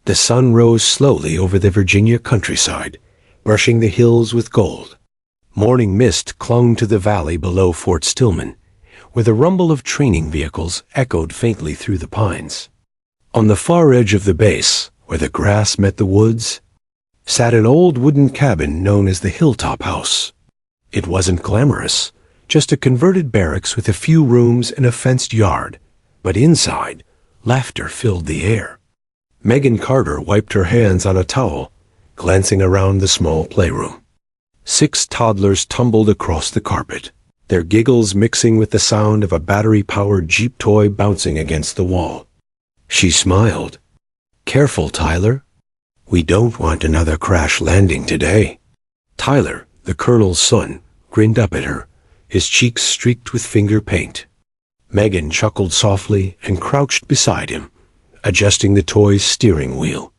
The sun rose slowly over the Virginia countryside, brushing the hills with gold. Morning mist clung to the valley below Fort Stillman, where the rumble of training vehicles echoed faintly through the pines. On the far edge of the base, where the grass met the woods, sat an old wooden cabin known as the Hilltop House. It wasn't glamorous, just a converted barracks with a few rooms and a fenced yard, but inside, laughter filled the air. Megan Carter wiped her hands on a towel, glancing around the small playroom. 6 toddlers tumbled across the carpet, their giggles mixing with the sound of a battery-powered Jeep toy bouncing against the wall. She smiled. "Careful, Tyler. We don't want another crash landing today." Tyler, the colonel's son, grinned up at her, his cheeks streaked with finger paint. Megan chuckled softly and crouched beside him, adjusting the toy's steering wheel.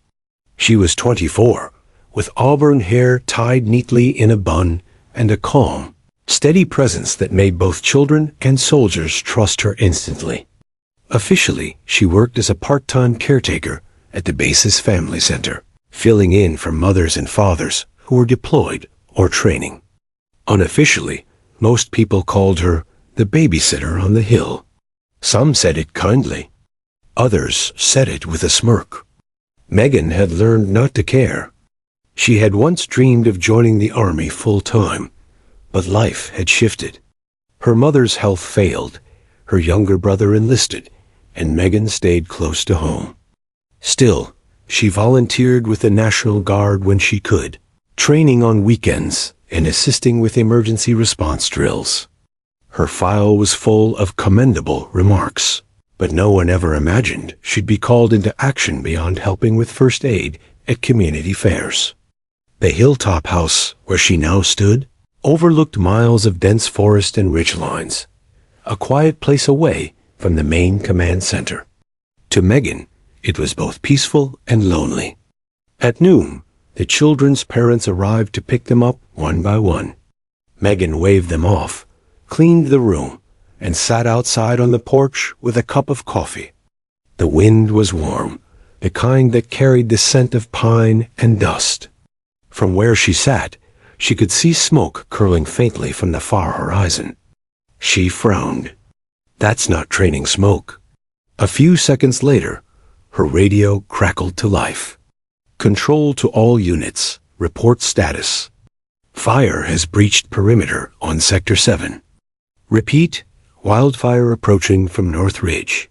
She was 24, with auburn hair tied neatly in a bun and a calm, steady presence that made both children and soldiers trust her instantly. Officially, she worked as a part-time caretaker at the base's family center, filling in for mothers and fathers who were deployed or training. Unofficially, most people called her the babysitter on the hill. Some said it kindly. Others said it with a smirk. Megan had learned not to care. She had once dreamed of joining the army full-time, but life had shifted. Her mother's health failed, her younger brother enlisted, and Megan stayed close to home. Still, she volunteered with the National Guard when she could, training on weekends and assisting with emergency response drills. Her file was full of commendable remarks, but no one ever imagined she'd be called into action beyond helping with first aid at community fairs. The Hilltop House, where she now stood, overlooked miles of dense forest and ridgelines, a quiet place away from the main command center. To Megan, it was both peaceful and lonely. At noon, the children's parents arrived to pick them up one by one. Megan waved them off, cleaned the room, and sat outside on the porch with a cup of coffee. The wind was warm, the kind that carried the scent of pine and dust. From where she sat, she could see smoke curling faintly from the far horizon. She frowned. That's not training smoke. A few seconds later, her radio crackled to life. "Control to all units. Report status. Fire has breached perimeter on Sector 7. Repeat, wildfire approaching from North Ridge."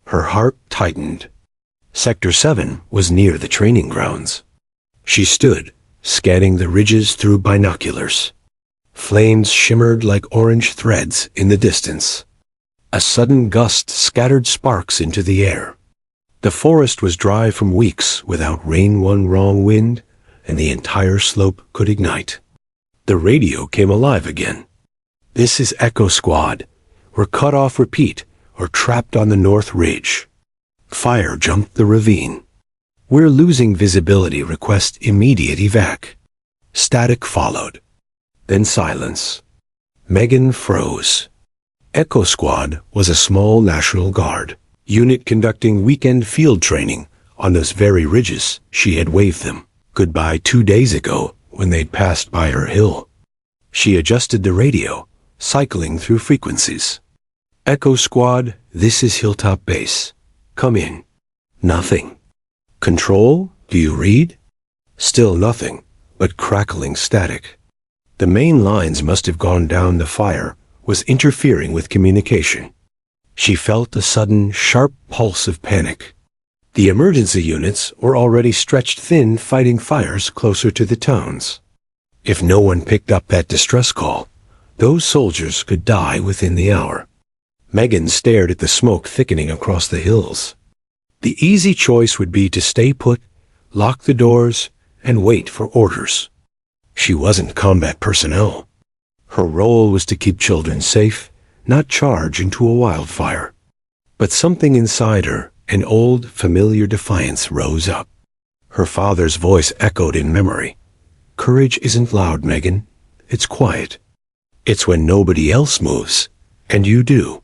Her heart tightened. Sector 7 was near the training grounds. She stood, scanning the ridges through binoculars. Flames shimmered like orange threads in the distance. A sudden gust scattered sparks into the air. The forest was dry from weeks without rain one wrong wind, and the entire slope could ignite. The radio came alive again. "This is Echo Squad. We're cut off repeat, or trapped on the North Ridge. Fire jumped the ravine. We're losing visibility. Request immediate evac." Static followed. Then silence. Megan froze. Echo Squad was a small National Guard unit conducting weekend field training on those very ridges she had waved them goodbye 2 days ago when they'd passed by her hill. She adjusted the radio, cycling through frequencies. "Echo Squad, this is Hilltop Base. Come in." Nothing. "Control, do you read?" Still nothing, but crackling static. The main lines must have gone down. The fire was interfering with communication. She felt a sudden, sharp pulse of panic. The emergency units were already stretched thin fighting fires closer to the towns. If no one picked up that distress call, those soldiers could die within the hour. Megan stared at the smoke thickening across the hills. The easy choice would be to stay put, lock the doors, and wait for orders. She wasn't combat personnel. Her role was to keep children safe, not charge into a wildfire. But something inside her, an old, familiar defiance, rose up. Her father's voice echoed in memory. "Courage isn't loud, Megan. It's quiet. It's when nobody else moves, and you do."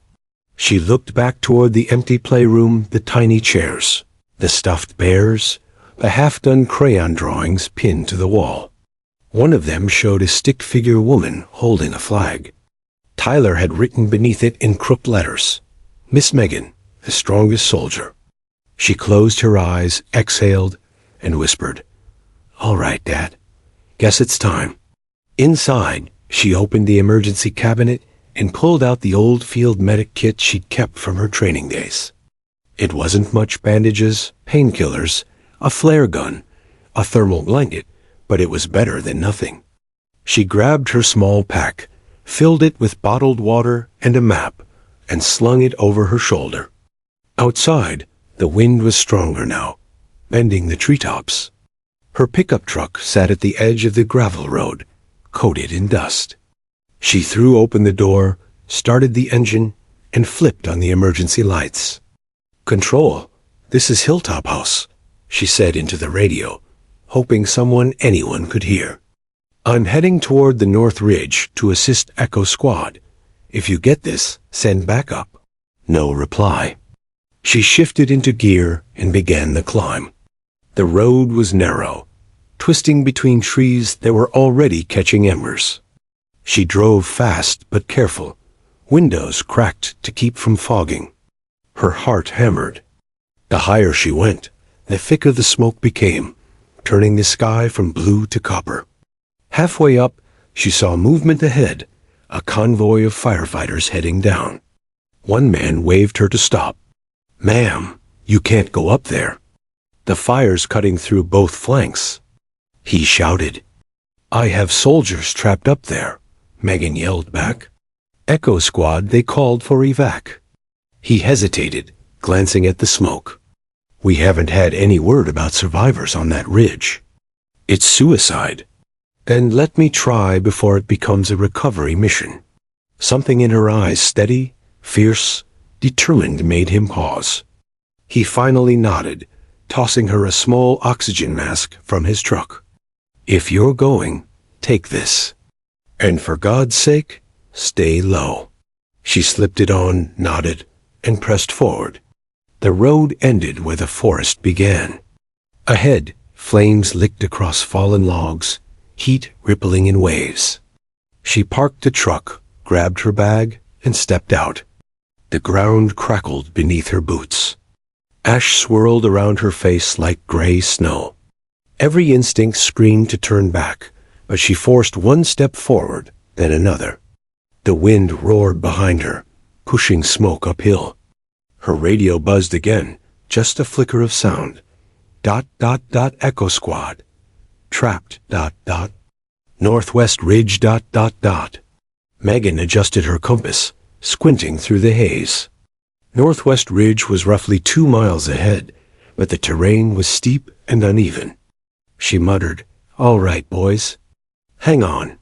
She looked back toward the empty playroom, the tiny chairs, the stuffed bears, the half-done crayon drawings pinned to the wall. One of them showed a stick-figure woman holding a flag. Tyler had written beneath it in crooked letters, "Miss Megan, the strongest soldier." She closed her eyes, exhaled, and whispered, "All right, Dad. Guess it's time." Inside, she opened the emergency cabinet and pulled out the old field medic kit she'd kept from her training days. It wasn't much: bandages, painkillers, a flare gun, a thermal blanket, but it was better than nothing. She grabbed her small pack, filled it with bottled water and a map, and slung it over her shoulder. Outside, the wind was stronger now, bending the treetops. Her pickup truck sat at the edge of the gravel road, coated in dust. She threw open the door, started the engine, and flipped on the emergency lights. "Control, this is Hilltop House," she said into the radio, hoping anyone could hear. "I'm heading toward the North Ridge to assist Echo Squad. If you get this, send backup." No reply. She shifted into gear and began the climb. The road was narrow, twisting between trees that were already catching embers. She drove fast but careful, windows cracked to keep from fogging. Her heart hammered. The higher she went, the thicker the smoke became, turning the sky from blue to copper. Halfway up, she saw movement ahead, a convoy of firefighters heading down. One man waved her to stop. "Ma'am, you can't go up there. The fire's cutting through both flanks." He shouted. "I have soldiers trapped up there," Megan yelled back. "Echo Squad, they called for evac." He hesitated, glancing at the smoke. "We haven't had any word about survivors on that ridge. It's suicide. Then let me try before it becomes a recovery mission." Something in her eyes, steady, fierce, determined, made him pause. He finally nodded, tossing her a small oxygen mask from his truck. "If you're going, take this. And for God's sake, stay low." She slipped it on, nodded, and pressed forward. The road ended where the forest began. Ahead, flames licked across fallen logs, heat rippling in waves. She parked the truck, grabbed her bag, and stepped out. The ground crackled beneath her boots. Ash swirled around her face like gray snow. Every instinct screamed to turn back, but she forced one step forward, then another. The wind roared behind her, pushing smoke uphill. Her radio buzzed again, just a flicker of sound. ... Echo Squad. Trapped ... Northwest Ridge ... Megan adjusted her compass, squinting through the haze. Northwest Ridge was roughly 2 miles ahead, but the terrain was steep and uneven. She muttered, "All right, boys. Hang on."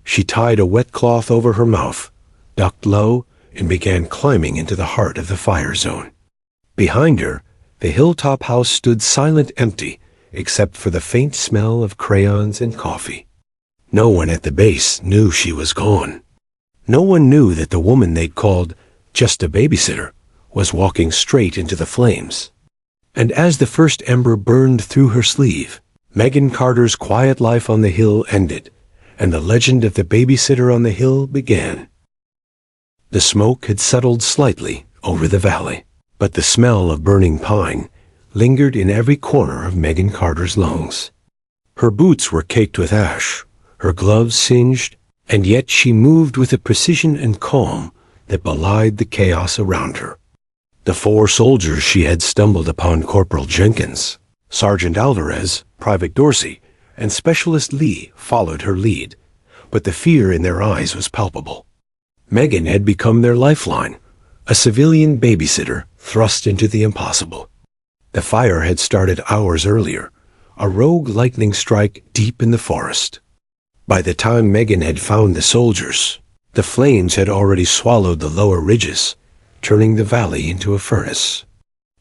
She tied a wet cloth over her mouth, ducked low, and began climbing into the heart of the fire zone. Behind her, the Hilltop House stood silent, empty, except for the faint smell of crayons and coffee. No one at the base knew she was gone. No one knew that the woman they'd called just a babysitter was walking straight into the flames. And as the first ember burned through her sleeve, Megan Carter's quiet life on the hill ended, and the legend of the babysitter on the hill began. The smoke had settled slightly over the valley, but the smell of burning pine lingered in every corner of Megan Carter's lungs. Her boots were caked with ash, her gloves singed, and yet she moved with a precision and calm that belied the chaos around her. The 4 soldiers she had stumbled upon, Corporal Jenkins, Sergeant Alvarez, Private Dorsey, and Specialist Lee, followed her lead, but the fear in their eyes was palpable. Megan had become their lifeline, a civilian babysitter thrust into the impossible. The fire had started hours earlier, a rogue lightning strike deep in the forest. By the time Megan had found the soldiers, the flames had already swallowed the lower ridges, turning the valley into a furnace.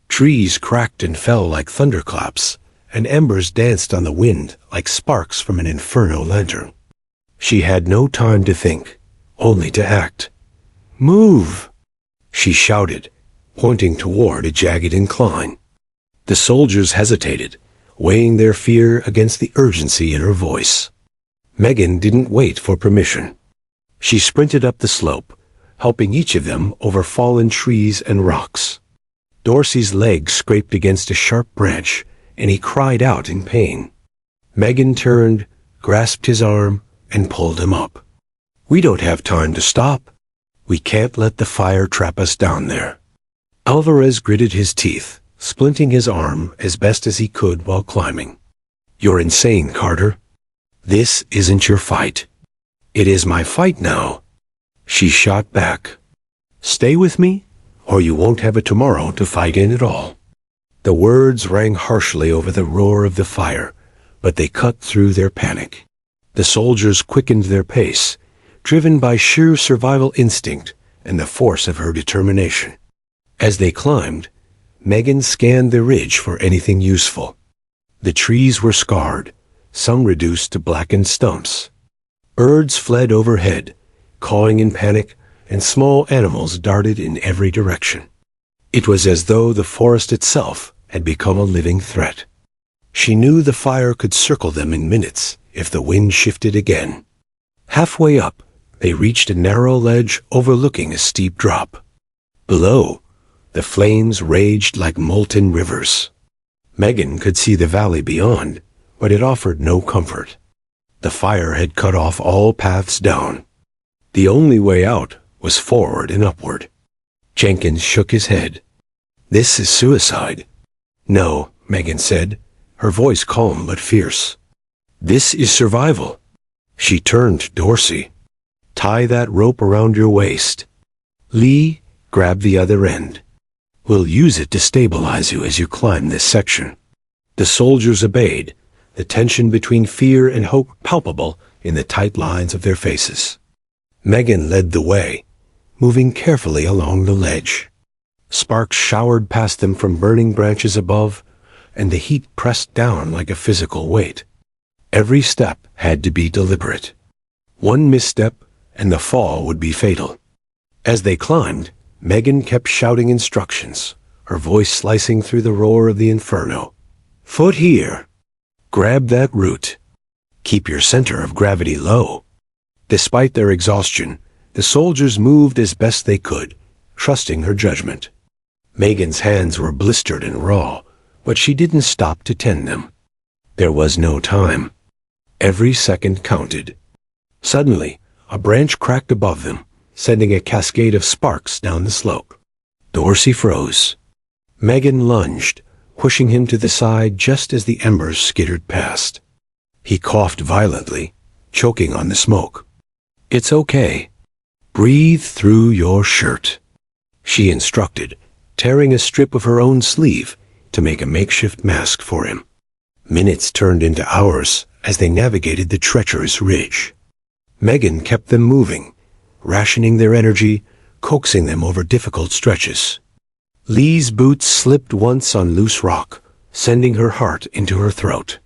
Trees cracked and fell like thunderclaps, and embers danced on the wind like sparks from an inferno lantern. She had no time to think, only to act. "Move!" she shouted, pointing toward a jagged incline. The soldiers hesitated, weighing their fear against the urgency in her voice. Megan didn't wait for permission. She sprinted up the slope, helping each of them over fallen trees and rocks. Dorsey's leg scraped against a sharp branch, and he cried out in pain. Megan turned, grasped his arm, and pulled him up. "We don't have time to stop. We can't let the fire trap us down there." Alvarez gritted his teeth, splinting his arm as best as he could while climbing. "You're insane, Carter. This isn't your fight." "It is my fight now." She shot back. "Stay with me, or you won't have a tomorrow to fight in at all." The words rang harshly over the roar of the fire, but they cut through their panic. The soldiers quickened their pace, driven by sheer survival instinct and the force of her determination. As they climbed, Megan scanned the ridge for anything useful. The trees were scarred, some reduced to blackened stumps. Birds fled overhead, cawing in panic, and small animals darted in every direction. It was as though the forest itself had become a living threat. She knew the fire could circle them in minutes if the wind shifted again. Halfway up, they reached a narrow ledge overlooking a steep drop. Below, the flames raged like molten rivers. Megan could see the valley beyond, but it offered no comfort. The fire had cut off all paths down. The only way out was forward and upward. Jenkins shook his head. "This is suicide." "No," Megan said, her voice calm but fierce. "This is survival." She turned to Dorsey. "Tie that rope around your waist. Lee, grab the other end. We'll use it to stabilize you as you climb this section." The soldiers obeyed, the tension between fear and hope palpable in the tight lines of their faces. Megan led the way, moving carefully along the ledge. Sparks showered past them from burning branches above, and the heat pressed down like a physical weight. Every step had to be deliberate. One misstep, and the fall would be fatal. As they climbed, Megan kept shouting instructions, her voice slicing through the roar of the inferno. "Foot here. Grab that root. Keep your center of gravity low." Despite their exhaustion, the soldiers moved as best they could, trusting her judgment. Megan's hands were blistered and raw, but she didn't stop to tend them. There was no time. Every second counted. Suddenly, a branch cracked above them, sending a cascade of sparks down the slope. Dorsey froze. Megan lunged, pushing him to the side just as the embers skittered past. He coughed violently, choking on the smoke. "It's okay. Breathe through your shirt," she instructed, tearing a strip of her own sleeve to make a makeshift mask for him. Minutes turned into hours as they navigated the treacherous ridge. Megan kept them moving, rationing their energy, coaxing them over difficult stretches. Lee's boots slipped once on loose rock, sending her heart into her throat.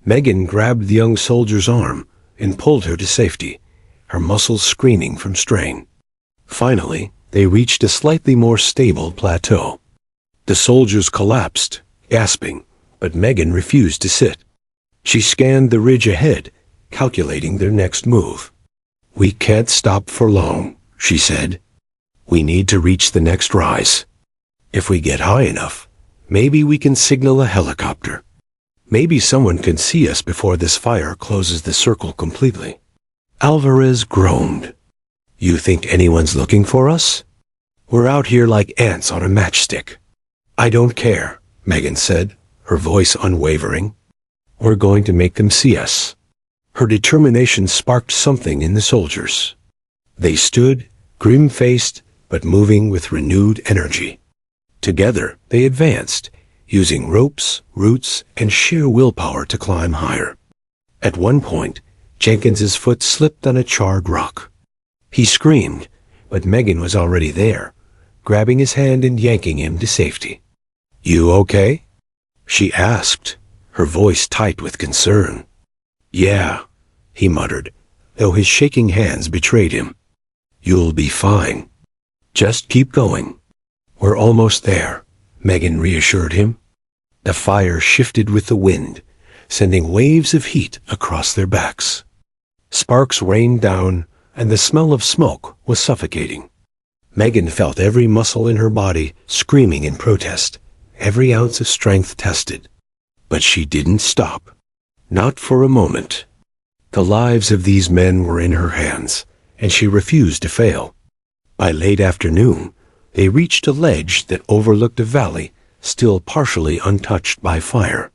Megan grabbed the young soldier's arm and pulled her to safety, her muscles screaming from strain. Finally, they reached a slightly more stable plateau. The soldiers collapsed, gasping, but Megan refused to sit. She scanned the ridge ahead, calculating their next move. "We can't stop for long," she said. "We need to reach the next rise. If we get high enough, maybe we can signal a helicopter. Maybe someone can see us before this fire closes the circle completely." Alvarez groaned. "You think anyone's looking for us? We're out here like ants on a matchstick." "I don't care," Megan said, her voice unwavering. "We're going to make them see us." Her determination sparked something in the soldiers. They stood, grim-faced, but moving with renewed energy. Together, they advanced, using ropes, roots, and sheer willpower to climb higher. At one point, Jenkins's foot slipped on a charred rock. He screamed, but Megan was already there, grabbing his hand and yanking him to safety. "You okay?" she asked, her voice tight with concern. "Yeah," he muttered, though his shaking hands betrayed him. "You'll be fine. Just keep going." "We're almost there," Megan reassured him. The fire shifted with the wind, sending waves of heat across their backs. Sparks rained down, and the smell of smoke was suffocating. Megan felt every muscle in her body screaming in protest, every ounce of strength tested. But she didn't stop. Not for a moment. The lives of these men were in her hands, and she refused to fail. By late afternoon, they reached a ledge that overlooked a valley still partially untouched by fire.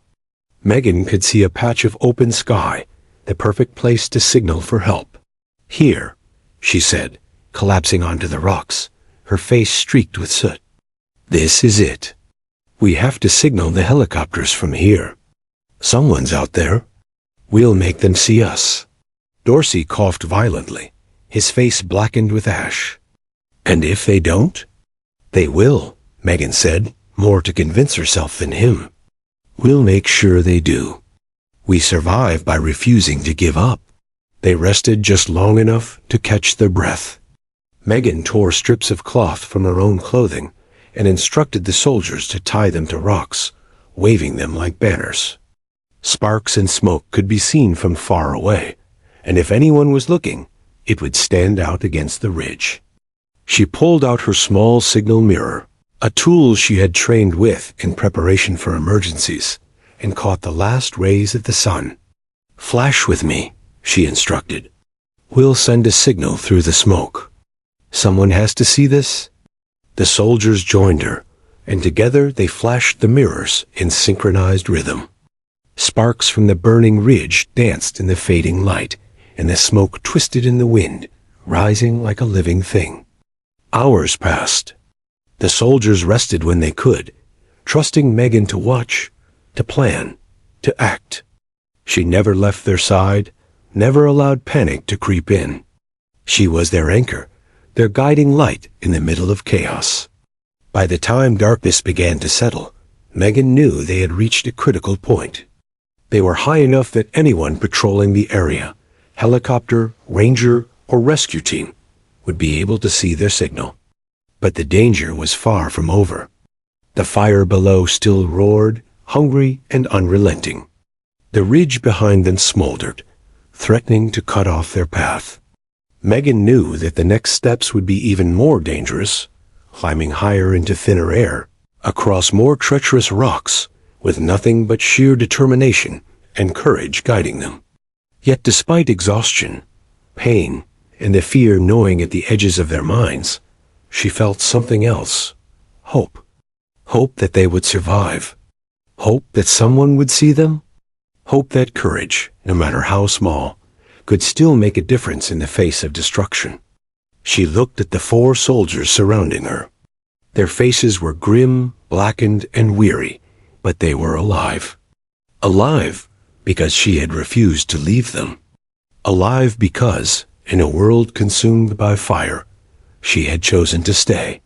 Megan could see a patch of open sky, the perfect place to signal for help. "Here," she said, collapsing onto the rocks, her face streaked with soot. "This is it. We have to signal the helicopters from here. Someone's out there. We'll make them see us." Dorsey coughed violently, his face blackened with ash. "And if they don't?" "They will," Megan said, more to convince herself than him. "We'll make sure they do. We survive by refusing to give up." They rested just long enough to catch their breath. Megan tore strips of cloth from her own clothing and instructed the soldiers to tie them to rocks, waving them like banners. Sparks and smoke could be seen from far away, and if anyone was looking, it would stand out against the ridge. She pulled out her small signal mirror, a tool she had trained with in preparation for emergencies, and caught the last rays of the sun. "Flash with me," she instructed. "We'll send a signal through the smoke. Someone has to see this." The soldiers joined her, and together they flashed the mirrors in synchronized rhythm. Sparks from the burning ridge danced in the fading light, and the smoke twisted in the wind, rising like a living thing. Hours passed. The soldiers rested when they could, trusting Megan to watch, to plan, to act. She never left their side, never allowed panic to creep in. She was their anchor, their guiding light in the middle of chaos. By the time darkness began to settle, Megan knew they had reached a critical point. They were high enough that anyone patrolling the area, helicopter, ranger, or rescue team, would be able to see their signal. But the danger was far from over. The fire below still roared, hungry and unrelenting. The ridge behind them smoldered, threatening to cut off their path. Megan knew that the next steps would be even more dangerous, climbing higher into thinner air, across more treacherous rocks, with nothing but sheer determination and courage guiding them. Yet despite exhaustion, pain, and the fear gnawing at the edges of their minds, she felt something else. Hope. Hope that they would survive. Hope that someone would see them. Hope that courage, no matter how small, could still make a difference in the face of destruction. She looked at the 4 soldiers surrounding her. Their faces were grim, blackened, and weary, but they were alive. Alive because she had refused to leave them. Alive because, in a world consumed by fire, she had chosen to stay.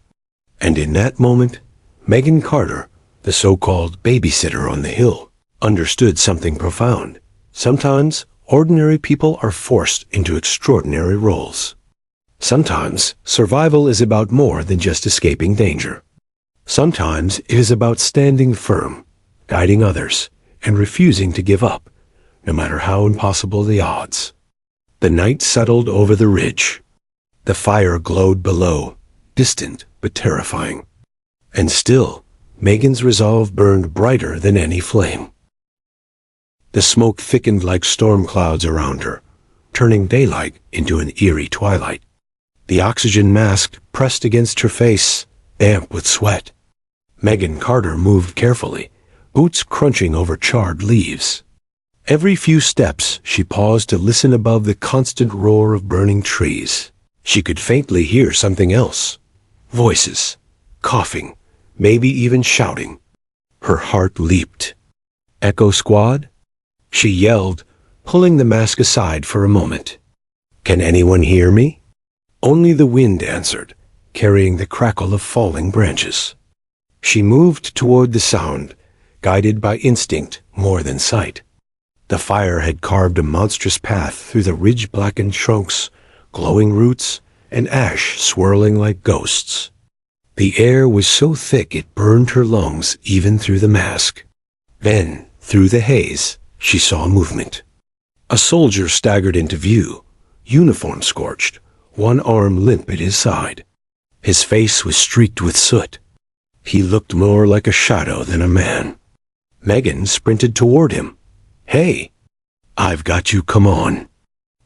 And in that moment, Megan Carter, the so-called babysitter on the hill, understood something profound. Sometimes, ordinary people are forced into extraordinary roles. Sometimes, survival is about more than just escaping danger. Sometimes, it is about standing firm, guiding others, and refusing to give up, no matter how impossible the odds. The night settled over the ridge. The fire glowed below, distant but terrifying. And still, Megan's resolve burned brighter than any flame. The smoke thickened like storm clouds around her, turning daylight into an eerie twilight. The oxygen mask pressed against her face, damp with sweat. Megan Carter moved carefully, boots crunching over charred leaves. Every few steps she paused to listen above the constant roar of burning trees. She could faintly hear something else. Voices, coughing, maybe even shouting. Her heart leaped. "Echo Squad?" She yelled, pulling the mask aside for a moment. "Can anyone hear me?" Only the wind answered, carrying the crackle of falling branches. She moved toward the sound, guided by instinct more than sight. The fire had carved a monstrous path through the ridge-blackened trunks, glowing roots, and ash swirling like ghosts. The air was so thick it burned her lungs even through the mask. Then, through the haze, she saw movement. A soldier staggered into view, uniform scorched, one arm limp at his side. His face was streaked with soot. He looked more like a shadow than a man. Megan sprinted toward him. "Hey, I've got you, come on."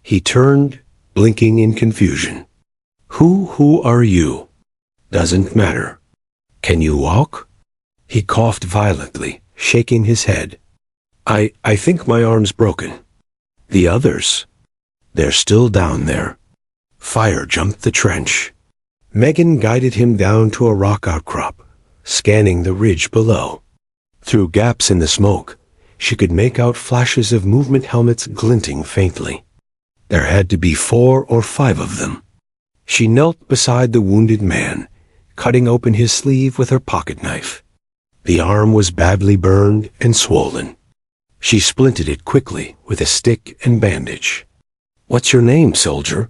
He turned, blinking in confusion. Who are you?" "Doesn't matter." "Can you walk?" He coughed violently, shaking his head. I think my arm's broken." "The others?" "They're still down there." Fire jumped the trench. Megan guided him down to a rock outcrop, scanning the ridge below. Through gaps in the smoke, she could make out flashes of movement helmets glinting faintly. There had to be 4 or 5 of them. She knelt beside the wounded man, cutting open his sleeve with her pocket knife. The arm was badly burned and swollen. She splinted it quickly with a stick and bandage. "What's your name, soldier?"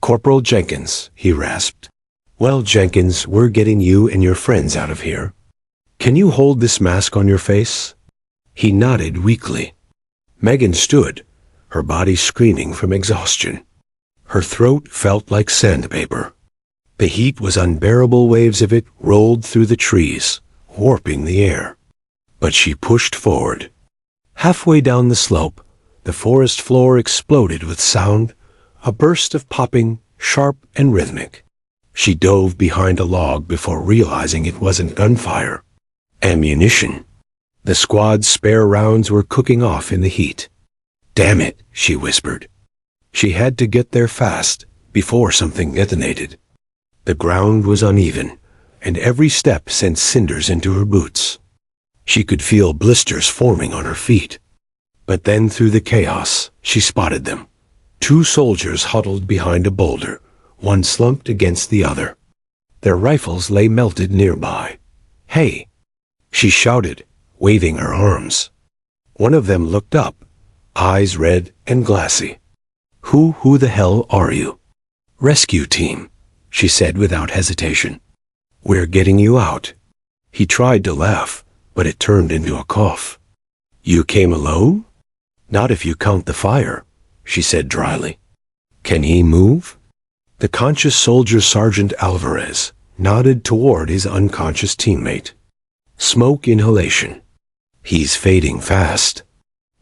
"Corporal Jenkins," he rasped. "Well, Jenkins, we're getting you and your friends out of here. Can you hold this mask on your face?" He nodded weakly. Megan stood, her body screaming from exhaustion. Her throat felt like sandpaper. The heat was unbearable. Waves of it rolled through the trees, warping the air. But she pushed forward. Halfway down the slope, the forest floor exploded with sound, a burst of popping, sharp and rhythmic. She dove behind a log before realizing it wasn't gunfire. Ammunition. The squad's spare rounds were cooking off in the heat. "Damn it," she whispered. She had to get there fast, before something detonated. The ground was uneven, and every step sent cinders into her boots. She could feel blisters forming on her feet. But then through the chaos, she spotted them. 2 soldiers huddled behind a boulder, one slumped against the other. Their rifles lay melted nearby. "Hey!" she shouted, waving her arms. One of them looked up, eyes red and glassy. Who the hell are you?" "Rescue team," she said without hesitation. "We're getting you out." He tried to laugh, but it turned into a cough. "You came alone?" "Not if you count the fire," she said dryly. "Can he move?" The conscious soldier, Sergeant Alvarez, nodded toward his unconscious teammate. Smoke inhalation. "He's fading fast."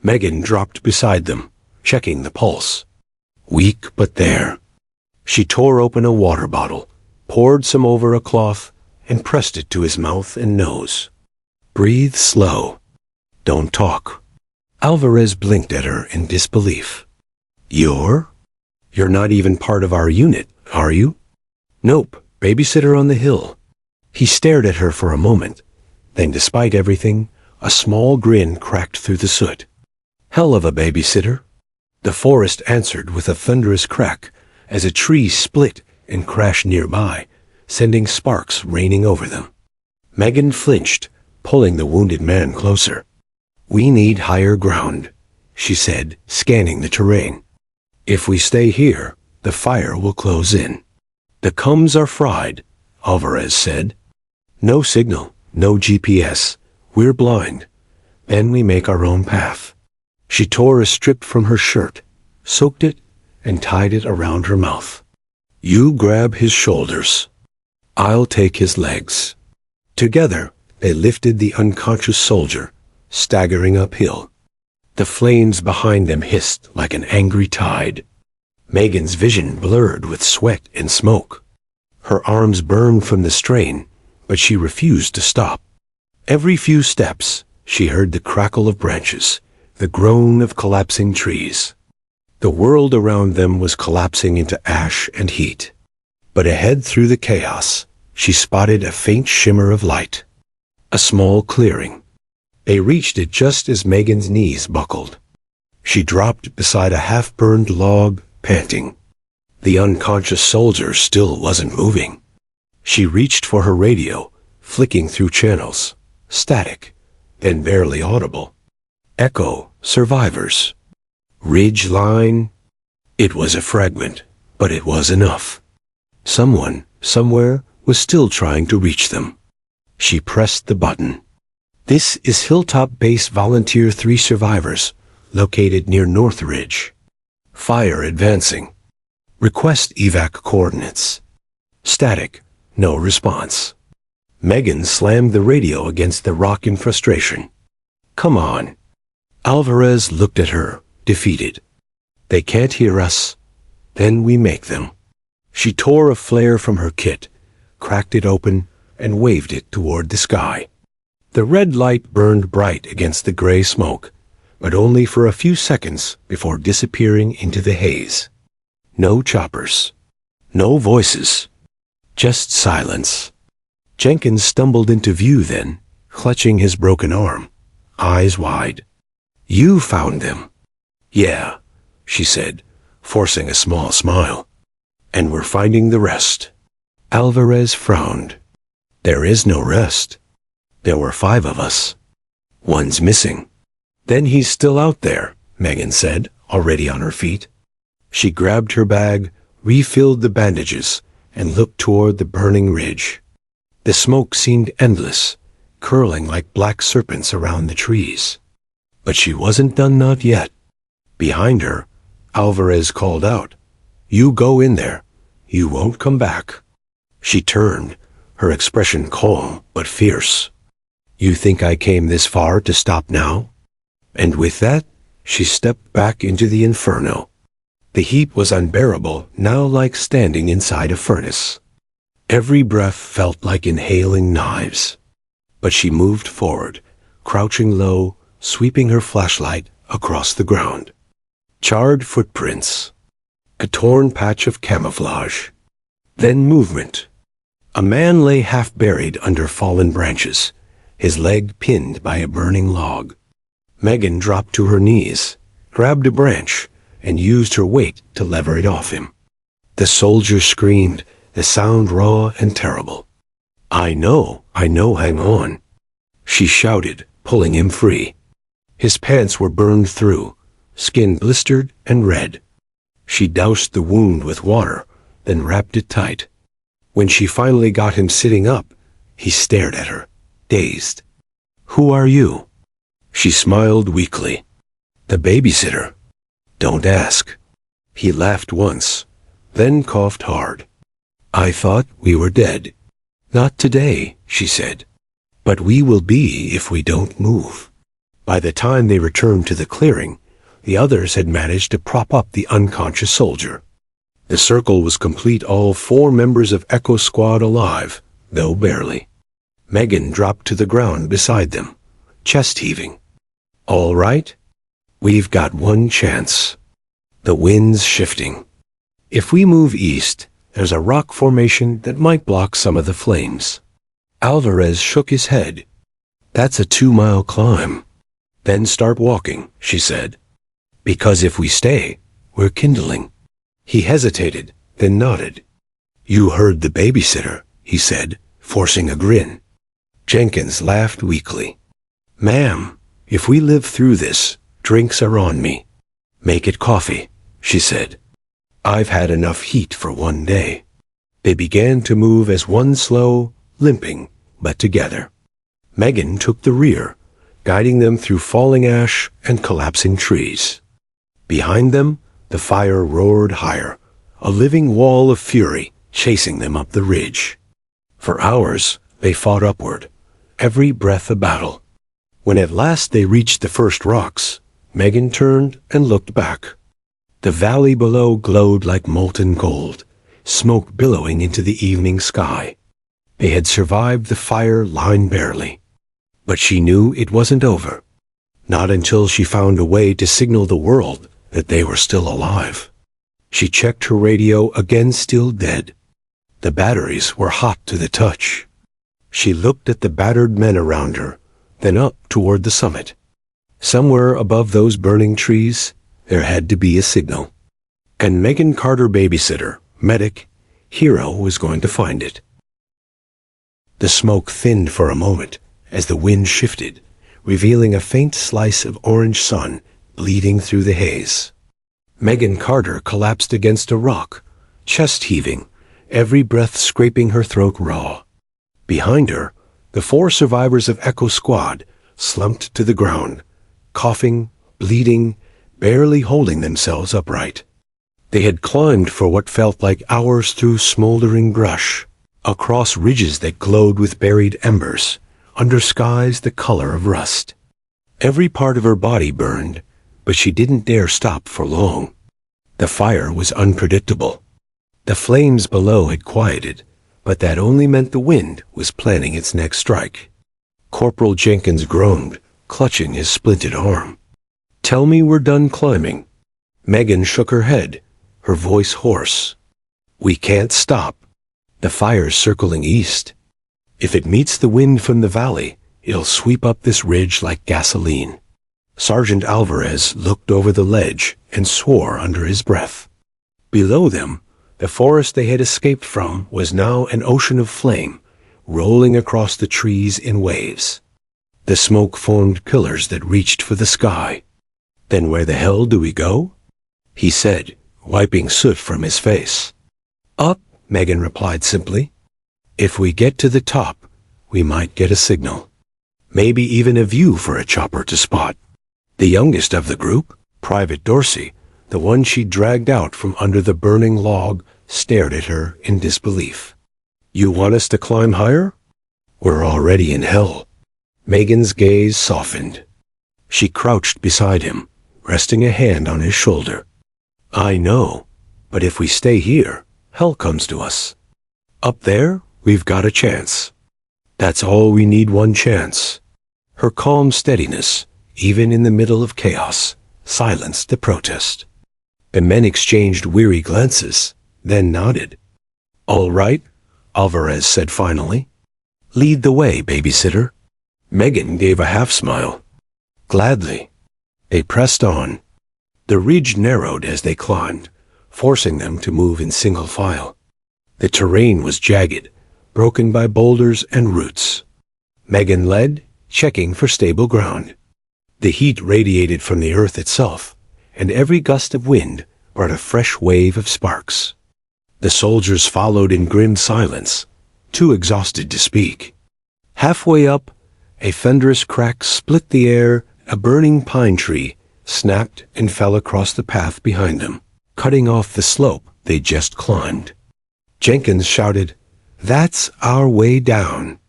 Megan dropped beside them, checking the pulse. Weak, but there. She tore open a water bottle, poured some over a cloth, and pressed it to his mouth and nose. "Breathe slow. Don't talk." Alvarez blinked at her in disbelief. You're not even part of our unit, are you?" "Nope, babysitter on the hill." He stared at her for a moment. Then, despite everything, a small grin cracked through the soot. "Hell of a babysitter." The forest answered with a thunderous crack as a tree split and crashed nearby, sending sparks raining over them. Megan flinched, pulling the wounded man closer. "We need higher ground," she said, scanning the terrain. "If we stay here, the fire will close in." "The coms are fried," Alvarez said. "No signal, no GPS. We're blind. Then we make our own path." She tore a strip from her shirt, soaked it, and tied it around her mouth. "You grab his shoulders. I'll take his legs." Together, they lifted the unconscious soldier, staggering uphill. The flames behind them hissed like an angry tide. Megan's vision blurred with sweat and smoke. Her arms burned from the strain, but she refused to stop. Every few steps, she heard the crackle of branches, the groan of collapsing trees. The world around them was collapsing into ash and heat. But ahead through the chaos, she spotted a faint shimmer of light. A small clearing. They reached it just as Megan's knees buckled. She dropped beside a half-burned log, panting. The unconscious soldier still wasn't moving. She reached for her radio, flicking through channels. Static, then barely audible. Echo, survivors. Ridge line. It was a fragment, but it was enough. Someone, somewhere, was still trying to reach them. She pressed the button. This is Hilltop Base Volunteer 3 survivors, located near Northridge. Fire advancing. Request evac coordinates. Static, no response. Megan slammed the radio against the rock in frustration. Come on. Alvarez looked at her, defeated. They can't hear us. Then we make them. She tore a flare from her kit, cracked it open, and waved it toward the sky. The red light burned bright against the gray smoke, but only for a few seconds before disappearing into the haze. No choppers. No voices. Just silence. Jenkins stumbled into view then, clutching his broken arm, eyes wide. You found them. Yeah, she said, forcing a small smile. And we're finding the rest. Alvarez frowned. There is no rest. There were 5 of us. One's missing. Then he's still out there, Megan said, already on her feet. She grabbed her bag, refilled the bandages, and looked toward the burning ridge. The smoke seemed endless, curling like black serpents around the trees. But she wasn't done, not yet. Behind her, Alvarez called out, You go in there. You won't come back. She turned, her expression calm but fierce. You think I came this far to stop now? And with that, she stepped back into the inferno. The heat was unbearable, now like standing inside a furnace. Every breath felt like inhaling knives. But she moved forward, crouching low, sweeping her flashlight across the ground. Charred footprints. A torn patch of camouflage. Then movement. A man lay half-buried under fallen branches, his leg pinned by a burning log. Megan dropped to her knees, grabbed a branch, and used her weight to lever it off him. The soldier screamed, the sound raw and terrible. I know, hang on. She shouted, pulling him free. His pants were burned through, skin blistered and red. She doused the wound with water, then wrapped it tight. When she finally got him sitting up, he stared at her, dazed. Who are you? She smiled weakly. The babysitter. Don't ask. He laughed once, then coughed hard. I thought we were dead. Not today, she said. But we will be if we don't move. By the time they returned to the clearing, the others had managed to prop up the unconscious soldier. The circle was complete, all 4 members of Echo Squad alive, though barely. Megan dropped to the ground beside them, chest heaving. All right? We've got one chance. The wind's shifting. If we move east, there's a rock formation that might block some of the flames. Alvarez shook his head. That's a 2-mile climb. Then start walking, she said. Because if we stay, we're kindling. He hesitated, then nodded. You heard the babysitter, he said, forcing a grin. Jenkins laughed weakly. Ma'am, if we live through this, drinks are on me. Make it coffee, she said. I've had enough heat for one day. They began to move as one slow, limping, but together. Megan took the rear, guiding them through falling ash and collapsing trees. Behind them, the fire roared higher, a living wall of fury chasing them up the ridge. For hours, they fought upward, every breath a battle. When at last they reached the first rocks, Megan turned and looked back. The valley below glowed like molten gold, smoke billowing into the evening sky. They had survived the fire line barely. But she knew it wasn't over. Not until she found a way to signal the world that they were still alive. She checked her radio, again still dead. The batteries were hot to the touch. She looked at the battered men around her, then up toward the summit. Somewhere above those burning trees, there had to be a signal. And Megan Carter, babysitter, medic, hero, was going to find it. The smoke thinned for a moment as the wind shifted, revealing a faint slice of orange sun bleeding through the haze. Megan Carter collapsed against a rock, chest heaving, every breath scraping her throat raw. Behind her, the 4 survivors of Echo Squad slumped to the ground, coughing, bleeding, barely holding themselves upright. They had climbed for what felt like hours through smoldering brush, across ridges that glowed with buried embers, under skies the color of rust. Every part of her body burned, but she didn't dare stop for long. The fire was unpredictable. The flames below had quieted, but that only meant the wind was planning its next strike. Corporal Jenkins groaned, clutching his splinted arm. "Tell me we're done climbing." Megan shook her head, her voice hoarse. "We can't stop. The fire's circling east. If it meets the wind from the valley, it'll sweep up this ridge like gasoline." Sergeant Alvarez looked over the ledge and swore under his breath. Below them, the forest they had escaped from was now an ocean of flame, rolling across the trees in waves. The smoke formed pillars that reached for the sky. "Then where the hell do we go?" he said, wiping soot from his face. "Up," Megan replied simply. "If we get to the top, we might get a signal. Maybe even a view for a chopper to spot." The youngest of the group, Private Dorsey, the one she dragged out from under the burning log, stared at her in disbelief. "You want us to climb higher? We're already in hell." Megan's gaze softened. She crouched beside him, resting a hand on his shoulder. "I know, but if we stay here, hell comes to us. Up there, we've got a chance. That's all we need, one chance." Her calm steadiness, even in the middle of chaos, silenced the protest. The men exchanged weary glances, then nodded. "All right," Alvarez said finally. "Lead the way, Babysitter." Megan gave a half-smile. "Gladly." They pressed on. The ridge narrowed as they climbed, forcing them to move in single file. The terrain was jagged, broken by boulders and roots. Megan led, checking for stable ground. The heat radiated from the earth itself, and every gust of wind brought a fresh wave of sparks. The soldiers followed in grim silence, too exhausted to speak. Halfway up, a thunderous crack split the air. A burning pine tree snapped and fell across the path behind them, cutting off the slope they just climbed. Jenkins shouted, "That's our way down."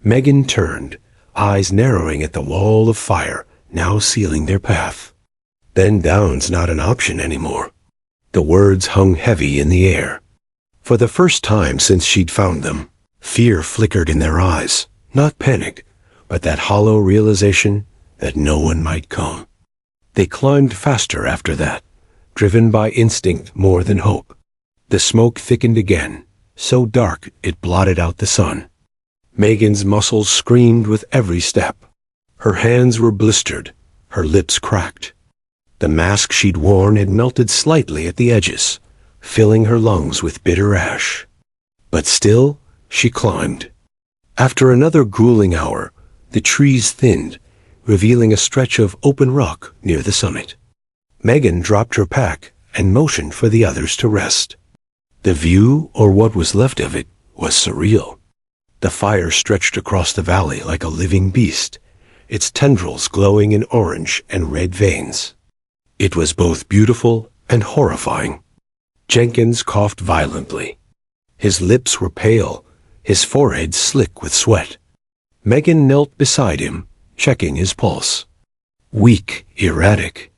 Megan turned, eyes narrowing at the wall of fire now sealing their path. "Then down's not an option anymore." The words hung heavy in the air. For the first time since she'd found them, fear flickered in their eyes, not panic, but that hollow realization that no one might come. They climbed faster after that, driven by instinct more than hope. The smoke thickened again, so dark it blotted out the sun. Megan's muscles screamed with every step. Her hands were blistered, her lips cracked. The mask she'd worn had melted slightly at the edges, filling her lungs with bitter ash. But still, she climbed. After another grueling hour, the trees thinned, revealing a stretch of open rock near the summit. Megan dropped her pack and motioned for the others to rest. The view, or what was left of it, was surreal. The fire stretched across the valley like a living beast, its tendrils glowing in orange and red veins. It was both beautiful and horrifying. Jenkins coughed violently. His lips were pale, his forehead slick with sweat. Megan knelt beside him, checking his pulse. Weak, erratic.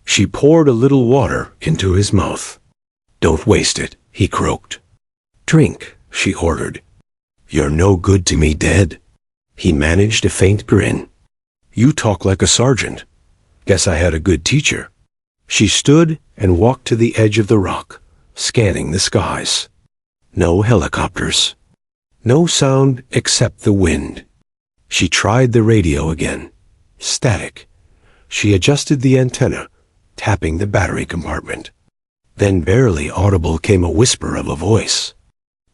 She poured a little water into his mouth. "Don't waste it," he croaked. "Drink," she ordered. "You're no good to me dead." He managed a faint grin. "You talk like a sergeant. Guess I had a good teacher." She stood and walked to the edge of the rock, scanning the skies. No helicopters. No sound except the wind. She tried the radio again. Static. She adjusted the antenna, tapping the battery compartment. Then barely audible came a whisper of a voice.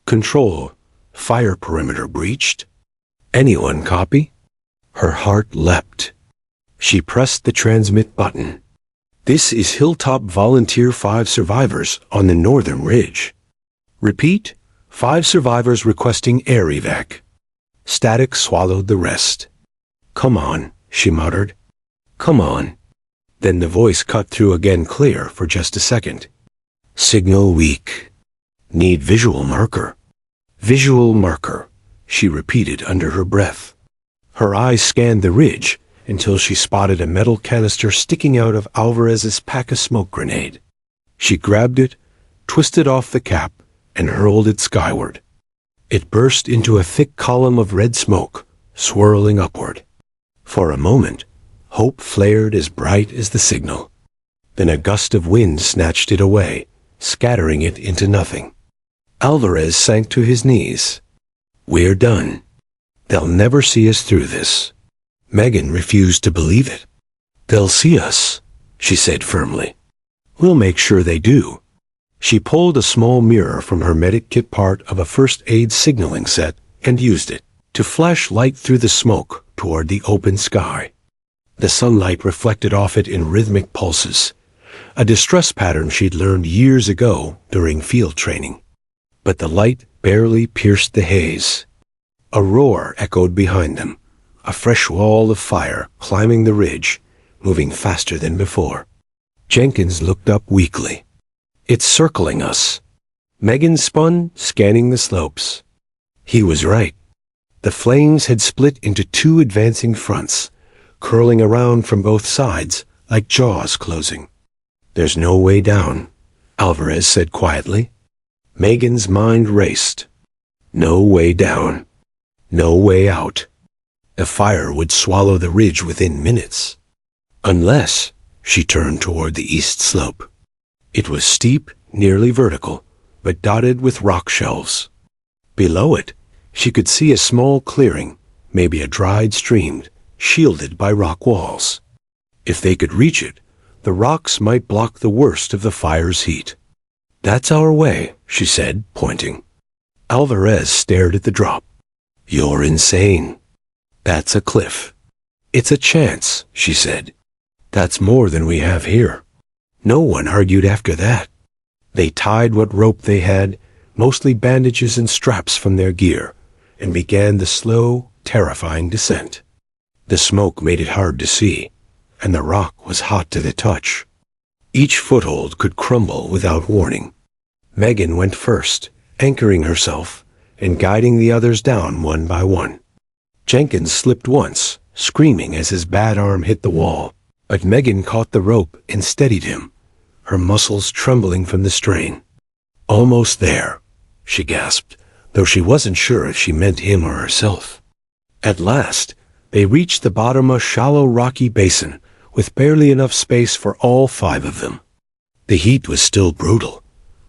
"Control. Fire perimeter breached. Anyone copy?" Her heart leapt. She pressed the transmit button. "This is Hilltop Volunteer 5 survivors on the northern ridge. Repeat, 5 survivors requesting air evac." Static swallowed the rest. "Come on," she muttered. "Come on." Then the voice cut through again, clear for just a second. "Signal weak. Need visual marker." "Visual marker," she repeated under her breath. Her eyes scanned the ridge until she spotted a metal canister sticking out of Alvarez's pack-a-smoke grenade. She grabbed it, twisted off the cap, and hurled it skyward. It burst into a thick column of red smoke, swirling upward. For a moment, hope flared as bright as the signal. Then a gust of wind snatched it away, scattering it into nothing. Alvarez sank to his knees. "We're done. They'll never see us through this." Megan refused to believe it. "They'll see us," she said firmly. "We'll make sure they do." She pulled a small mirror from her medic kit, part of a first aid signaling set, and used it to flash light through the smoke toward the open sky. The sunlight reflected off it in rhythmic pulses, a distress pattern she'd learned years ago during field training. But the light barely pierced the haze. A roar echoed behind them, a fresh wall of fire climbing the ridge, moving faster than before. Jenkins looked up weakly. "It's circling us." Megan spun, scanning the slopes. He was right. The flames had split into two advancing fronts, curling around from both sides like jaws closing. "There's no way down," Alvarez said quietly. Megan's mind raced. No way down. No way out. The fire would swallow the ridge within minutes. Unless she turned toward the east slope. It was steep, nearly vertical, but dotted with rock shelves. Below it, she could see a small clearing, maybe a dried stream, shielded by rock walls. If they could reach it, the rocks might block the worst of the fire's heat. "That's our way," she said, pointing. Alvarez stared at the drop. "You're insane." "That's a cliff." "It's a chance," she said. "That's more than we have here." No one argued after that. They tied what rope they had, mostly bandages and straps from their gear, and began the slow, terrifying descent. The smoke made it hard to see, and the rock was hot to the touch. Each foothold could crumble without warning. Megan went first, anchoring herself and guiding the others down one by one. Jenkins slipped once, screaming as his bad arm hit the wall, but Megan caught the rope and steadied him, her muscles trembling from the strain. "Almost there," she gasped, though she wasn't sure if she meant him or herself. At last, they reached the bottom of a shallow rocky basin, with barely enough space for all five of them. The heat was still brutal,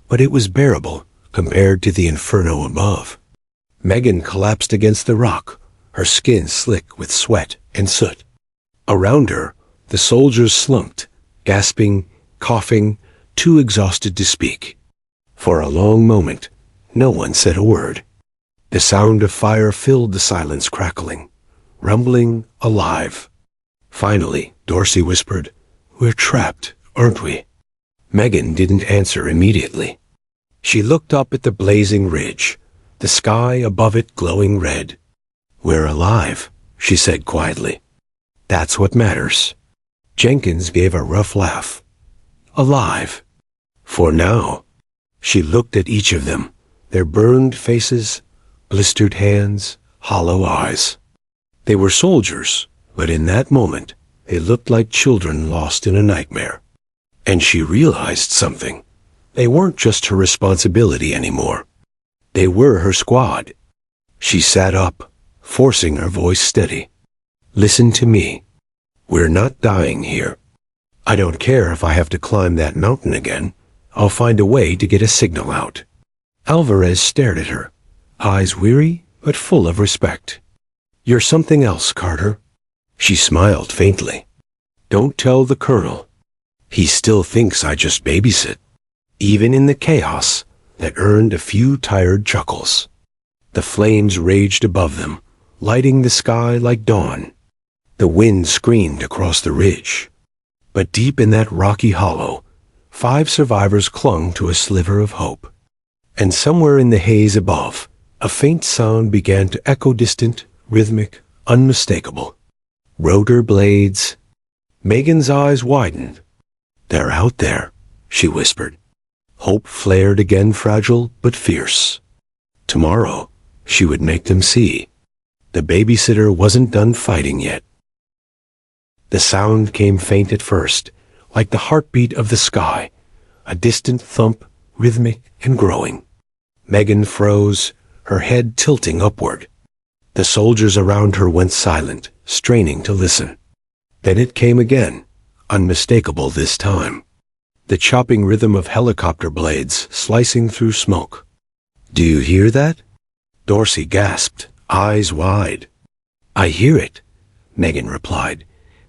but it was bearable compared to the inferno above. Megan collapsed against the rock, her skin slick with sweat and soot. Around her, the soldiers slumped, gasping, coughing, too exhausted to speak. For a long moment, no one said a word. The sound of fire filled the silence, crackling, rumbling, alive. Finally, Dorsey whispered, "We're trapped, aren't we?" Megan didn't answer immediately. She looked up at the blazing ridge, the sky above it glowing red. "We're alive," she said quietly. "That's what matters." Jenkins gave a rough laugh. "Alive. For now." She looked at each of them, their burned faces, blistered hands, hollow eyes. They were soldiers, but in that moment, they looked like children lost in a nightmare. And she realized something. They weren't just her responsibility anymore. They were her squad. She sat up, forcing her voice steady. "Listen to me. We're not dying here. I don't care if I have to climb that mountain again. I'll find a way to get a signal out." Alvarez stared at her, eyes weary but full of respect. "You're something else, Carter." She smiled faintly. "Don't tell the Colonel. He still thinks I just babysit." Even in the chaos that earned a few tired chuckles. The flames raged above them, lighting the sky like dawn. The wind screamed across the ridge. But deep in that rocky hollow, 5 survivors clung to a sliver of hope. And somewhere in the haze above, a faint sound began to echo, distant, rhythmic, unmistakable. Rotor blades. Megan's eyes widened. They're out there, she whispered. Hope flared again, fragile but fierce. Tomorrow, she would make them see. The babysitter wasn't done fighting yet. The sound came faint at first, like the heartbeat of the sky, a distant thump, rhythmic and growing. Megan froze, her head tilting upward. The soldiers around her went silent, straining to listen. Then it came again, unmistakable this time. The chopping rhythm of helicopter blades slicing through smoke. Do you hear that? Dorsey gasped, eyes wide. I hear it, Megan replied,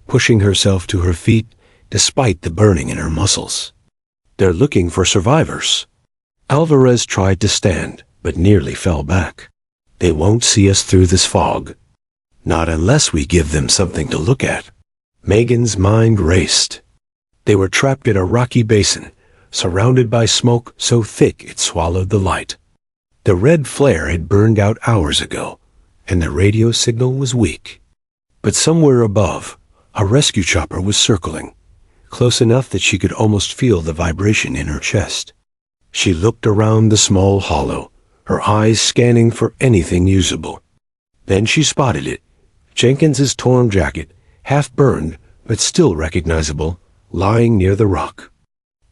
pushing herself to her feet despite the burning in her muscles. They're looking for survivors. Alvarez tried to stand, but nearly fell back. They won't see us through this fog. Not unless we give them something to look at. Megan's mind raced. They were trapped in a rocky basin, surrounded by smoke so thick it swallowed the light. The red flare had burned out hours ago, and the radio signal was weak. But somewhere above, a rescue chopper was circling, close enough that she could almost feel the vibration in her chest. She looked around the small hollow, her eyes scanning for anything usable. Then she spotted it, Jenkins's torn jacket, half burned but still recognizable, lying near the rock.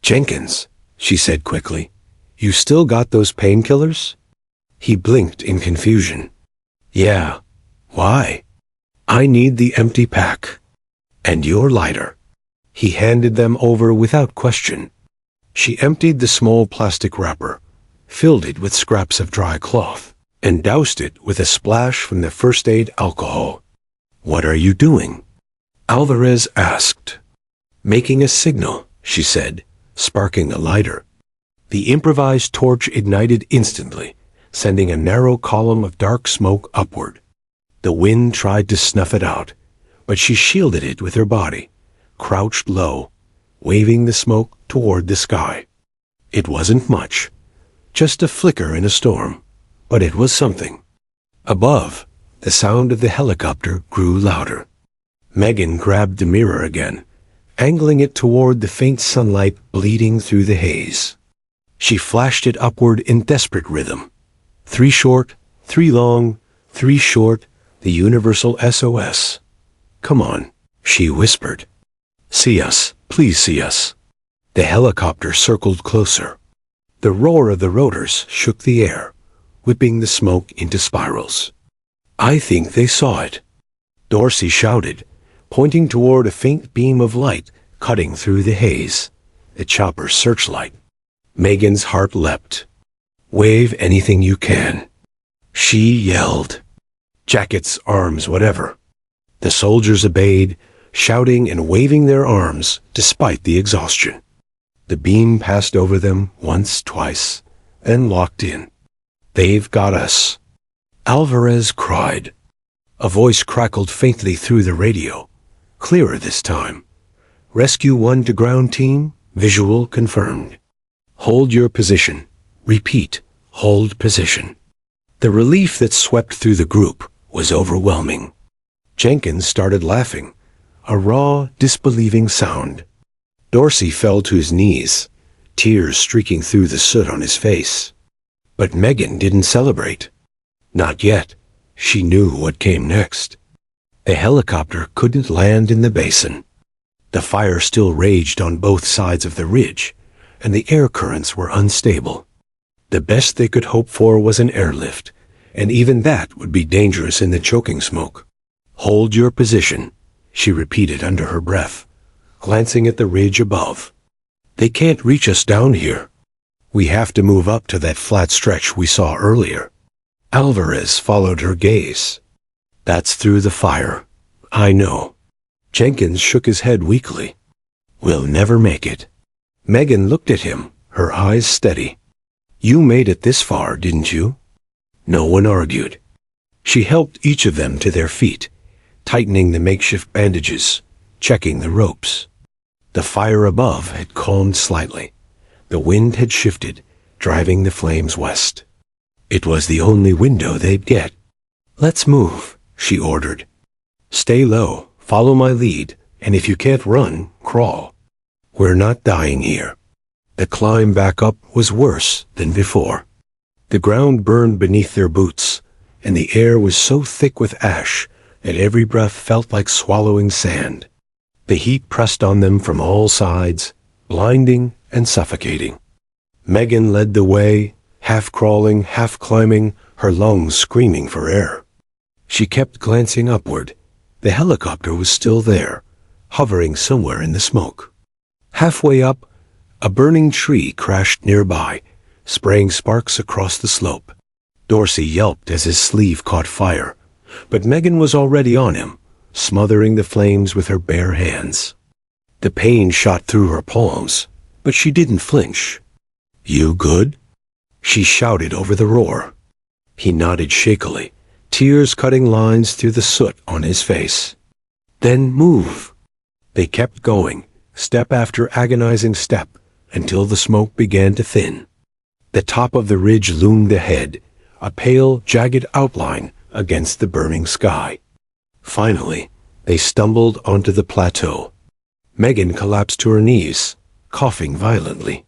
Jenkins, she said quickly, you still got those painkillers? He blinked in confusion. Yeah. Why? I need the empty pack. And your lighter. He handed them over without question. She emptied the small plastic wrapper, filled it with scraps of dry cloth, and doused it with a splash from the first aid alcohol. What are you doing? Alvarez asked. Making a signal, she said, sparking a lighter. The improvised torch ignited instantly, sending a narrow column of dark smoke upward. The wind tried to snuff it out, but she shielded it with her body, crouched low, waving the smoke toward the sky. It wasn't much, just a flicker in a storm, but it was something. Above, the sound of the helicopter grew louder. Megan grabbed the mirror again, angling it toward the faint sunlight bleeding through the haze. She flashed it upward in desperate rhythm. 3 short, 3 long, 3 short, the universal SOS. Come on, she whispered. See us, please see us. The helicopter circled closer. The roar of the rotors shook the air, whipping the smoke into spirals. I think they saw it. Dorsey shouted, pointing toward a faint beam of light cutting through the haze, the chopper's searchlight. Megan's heart leapt. Wave anything you can. She yelled. Jackets, arms, whatever. The soldiers obeyed, shouting and waving their arms despite the exhaustion. The beam passed over them once, twice, then locked in. They've got us. Alvarez cried. A voice crackled faintly through the radio, clearer this time. Rescue 1 to ground team, visual confirmed. Hold your position. Repeat, hold position. The relief that swept through the group was overwhelming. Jenkins started laughing, a raw, disbelieving sound. Dorsey fell to his knees, tears streaking through the soot on his face. But Megan didn't celebrate. Not yet. She knew what came next. The helicopter couldn't land in the basin. The fire still raged on both sides of the ridge, and the air currents were unstable. The best they could hope for was an airlift, and even that would be dangerous in the choking smoke. Hold your position, she repeated under her breath, glancing at the ridge above. They can't reach us down here. We have to move up to that flat stretch we saw earlier. Alvarez followed her gaze. That's through the fire. I know. Jenkins shook his head weakly. We'll never make it. Megan looked at him, her eyes steady. You made it this far, didn't you? No one argued. She helped each of them to their feet, tightening the makeshift bandages, checking the ropes. The fire above had calmed slightly. The wind had shifted, driving the flames west. It was the only window they'd get. Let's move, she ordered. Stay low, Follow my lead, and if you can't run, crawl. We're not dying here." The climb back up was worse than before. The ground burned beneath their boots, and the air was so thick with ash that every breath felt like swallowing sand. The heat pressed on them from all sides, blinding and suffocating. Megan led the way, half crawling, half climbing, her lungs screaming for air. She kept glancing upward. The helicopter was still there, hovering somewhere in the smoke. Halfway up, a burning tree crashed nearby, spraying sparks across the slope. Dorsey yelped as his sleeve caught fire, but Megan was already on him, smothering the flames with her bare hands. The pain shot through her palms, but she didn't flinch. "You good?" she shouted over the roar. He nodded shakily, tears cutting lines through the soot on his face. "Then move." They kept going, step after agonizing step, until the smoke began to thin. The top of the ridge loomed ahead, a pale, jagged outline against the burning sky. Finally, they stumbled onto the plateau. Megan collapsed to her knees, coughing violently.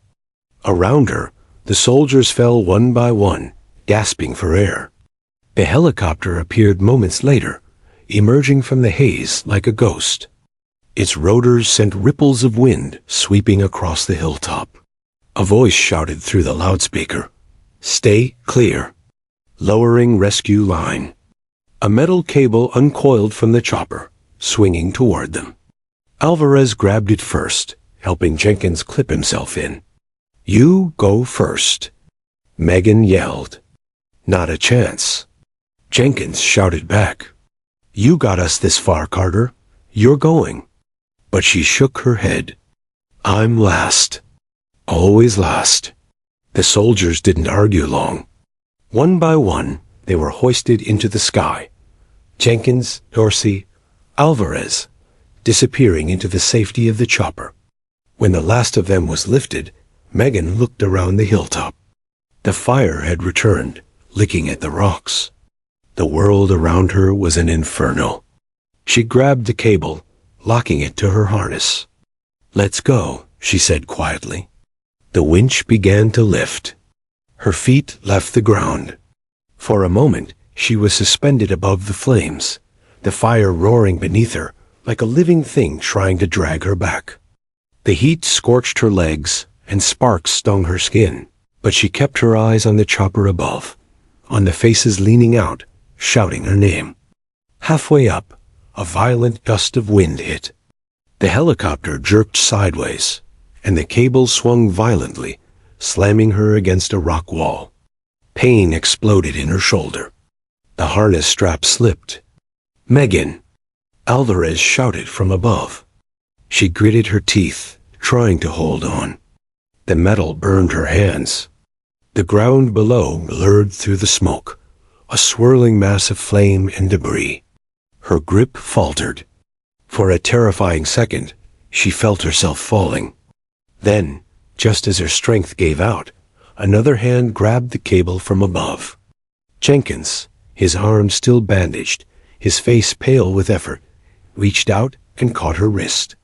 Around her, the soldiers fell one by one, gasping for air. The helicopter appeared moments later, emerging from the haze like a ghost. Its rotors sent ripples of wind sweeping across the hilltop. A voice shouted through the loudspeaker, "Stay clear." Lowering rescue line. A metal cable uncoiled from the chopper, swinging toward them. Alvarez grabbed it first, helping Jenkins clip himself in. "You go first," Megan yelled. "Not a chance." Jenkins shouted back. "You got us this far, Carter. You're going." But she shook her head. "I'm last. Always last." The soldiers didn't argue long. One by one, they were hoisted into the sky. Jenkins, Dorsey, Alvarez, disappearing into the safety of the chopper. When the last of them was lifted, Megan looked around the hilltop. The fire had returned, licking at the rocks. The world around her was an inferno. She grabbed the cable, locking it to her harness. "Let's go," she said quietly. The winch began to lift. Her feet left the ground. For a moment, she was suspended above the flames, the fire roaring beneath her like a living thing trying to drag her back. The heat scorched her legs, and sparks stung her skin, but she kept her eyes on the chopper above, on the faces leaning out, shouting her name. Halfway up, a violent gust of wind hit. The helicopter jerked sideways, and the cable swung violently, slamming her against a rock wall. Pain exploded in her shoulder. The harness strap slipped. "Megan!" Alvarez shouted from above. She gritted her teeth, trying to hold on. The metal burned her hands. The ground below blurred through the smoke, a swirling mass of flame and debris. Her grip faltered. For a terrifying second, she felt herself falling. Then, just as her strength gave out, another hand grabbed the cable from above. Jenkins, his arm still bandaged, his face pale with effort, reached out and caught her wrist.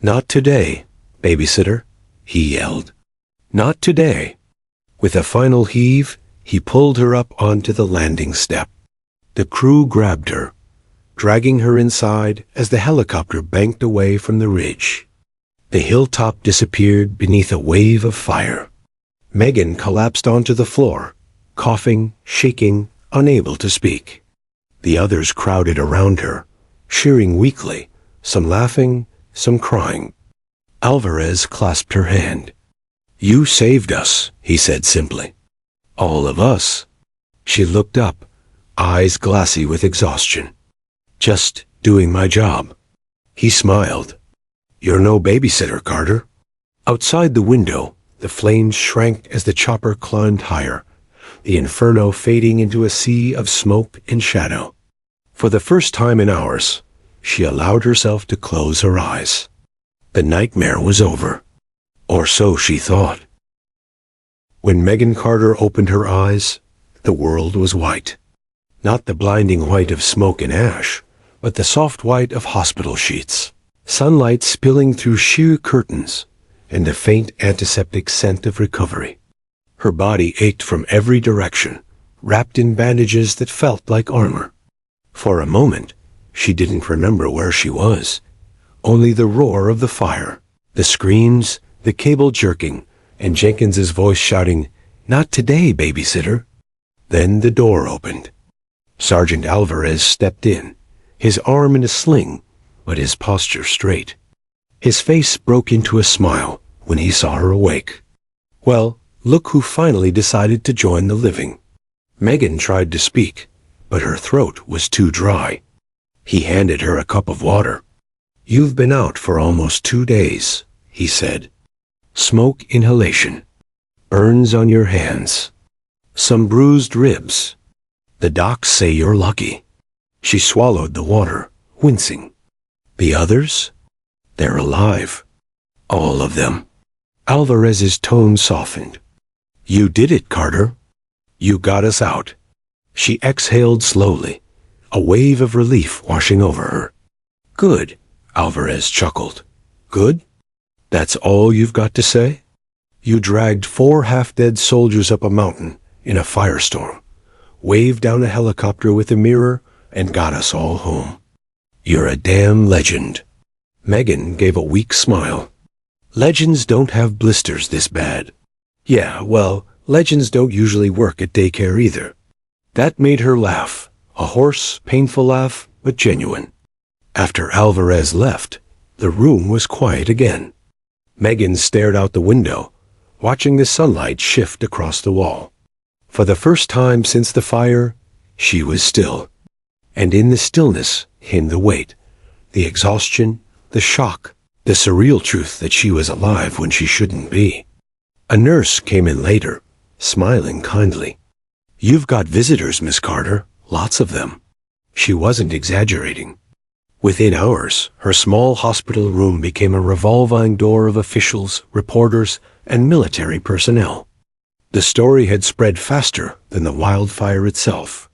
"Not today, babysitter," he yelled. "Not today." With a final heave, he pulled her up onto the landing step. The crew grabbed her, dragging her inside as the helicopter banked away from the ridge. The hilltop disappeared beneath a wave of fire. Megan collapsed onto the floor, coughing, shaking, unable to speak. The others crowded around her, cheering weakly, some laughing, some crying. Alvarez clasped her hand. "You saved us," he said simply. "All of us." She looked up, eyes glassy with exhaustion. "Just doing my job." He smiled. "You're no babysitter, Carter." Outside the window, the flames shrank as the chopper climbed higher, the inferno fading into a sea of smoke and shadow. For the first time in hours, she allowed herself to close her eyes. The nightmare was over. Or so she thought. When Megan Carter opened her eyes, the world was white. Not the blinding white of smoke and ash, but the soft white of hospital sheets, sunlight spilling through sheer curtains, and the faint antiseptic scent of recovery. Her body ached from every direction, wrapped in bandages that felt like armor. For a moment, she didn't remember where she was. Only the roar of the fire, the screams, the cable jerking, and Jenkins's voice shouting, "Not today, babysitter." Then the door opened. Sergeant Alvarez stepped in, his arm in a sling, but his posture straight. His face broke into a smile when he saw her awake. "Well, look who finally decided to join the living." Megan tried to speak, but her throat was too dry. He handed her a cup of water. "You've been out for almost 2 days," he said. "Smoke inhalation, burns on your hands, some bruised ribs. The docs say you're lucky." She swallowed the water, wincing. "The others? They're alive. All of them." Alvarez's tone softened. "You did it, Carter. You got us out." She exhaled slowly, a wave of relief washing over her. "Good," Alvarez chuckled. "Good? That's all you've got to say? You dragged 4 half-dead soldiers up a mountain in a firestorm, waved down a helicopter with a mirror, and got us all home. You're a damn legend." Megan gave a weak smile. "Legends don't have blisters this bad." "Yeah, well, legends don't usually work at daycare either." That made her laugh, a hoarse, painful laugh, but genuine. After Alvarez left, the room was quiet again. Megan stared out the window, watching the sunlight shift across the wall. For the first time since the fire, she was still. And in the stillness came the weight, the exhaustion, the shock, the surreal truth that she was alive when she shouldn't be. A nurse came in later, smiling kindly. "You've got visitors, Miss Carter, lots of them." She wasn't exaggerating. Within hours, her small hospital room became a revolving door of officials, reporters, and military personnel. The story had spread faster than the wildfire itself.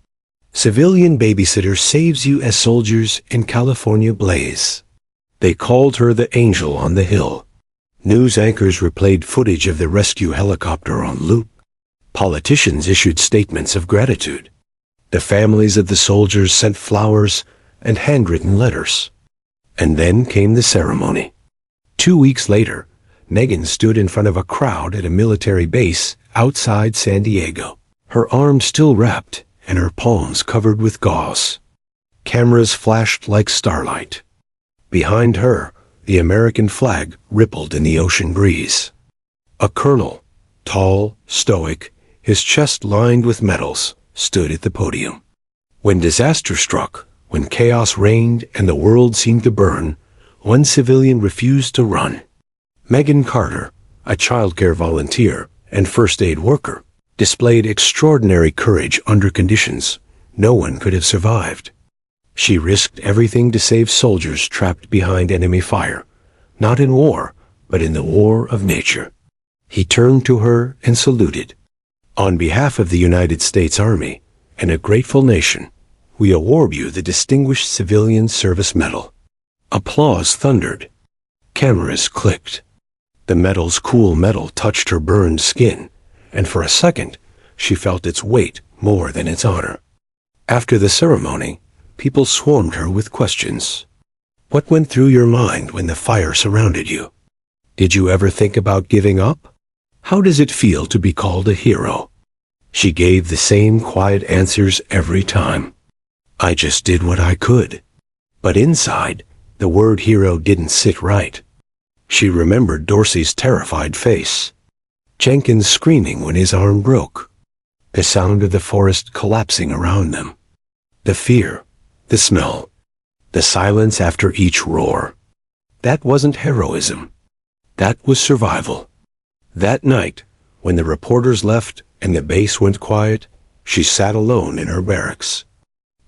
Civilian babysitter saves U.S. soldiers in California blaze. They called her the Angel on the Hill. News anchors replayed footage of the rescue helicopter on loop. Politicians issued statements of gratitude. The families of the soldiers sent flowers and handwritten letters. And then came the ceremony. 2 weeks later, Megan stood in front of a crowd at a military base outside San Diego, her arms still wrapped and her palms covered with gauze. Cameras flashed like starlight. Behind her, the American flag rippled in the ocean breeze. A colonel, tall, stoic, his chest lined with medals, stood at the podium. When disaster struck, when chaos reigned and the world seemed to burn, one civilian refused to run. Megan Carter, a childcare volunteer and first aid worker, displayed extraordinary courage under conditions no one could have survived. She risked everything to save soldiers trapped behind enemy fire, not in war, but in the war of nature. He turned to her and saluted. "On behalf of the United States Army and a grateful nation, we award you the Distinguished Civilian Service Medal." Applause thundered. Cameras clicked. The medal's cool metal touched her burned skin, and for a second, she felt its weight more than its honor. After the ceremony, people swarmed her with questions. What went through your mind when the fire surrounded you? Did you ever think about giving up? How does it feel to be called a hero? She gave the same quiet answers every time. "I just did what I could." But inside, the word hero didn't sit right. She remembered Dorsey's terrified face, Jenkins screaming when his arm broke, the sound of the forest collapsing around them, the fear, the smell, the silence after each roar. That wasn't heroism. That was survival. That night, when the reporters left and the base went quiet, she sat alone in her barracks.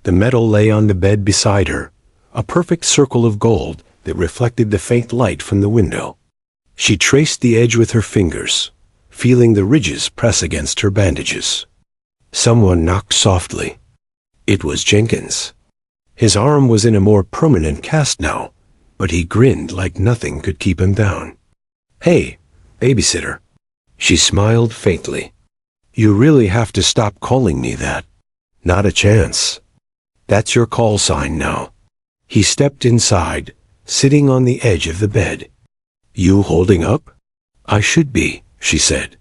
The medal lay on the bed beside her, a perfect circle of gold that reflected the faint light from the window. She traced the edge with her fingers, feeling the ridges press against her bandages. Someone knocked softly. It was Jenkins. His arm was in a more permanent cast now, but he grinned like nothing could keep him down. "Hey, babysitter." She smiled faintly. "You really have to stop calling me that." "Not a chance. That's your call sign now." He stepped inside, sitting on the edge of the bed. "You holding up?" "I should be," she said.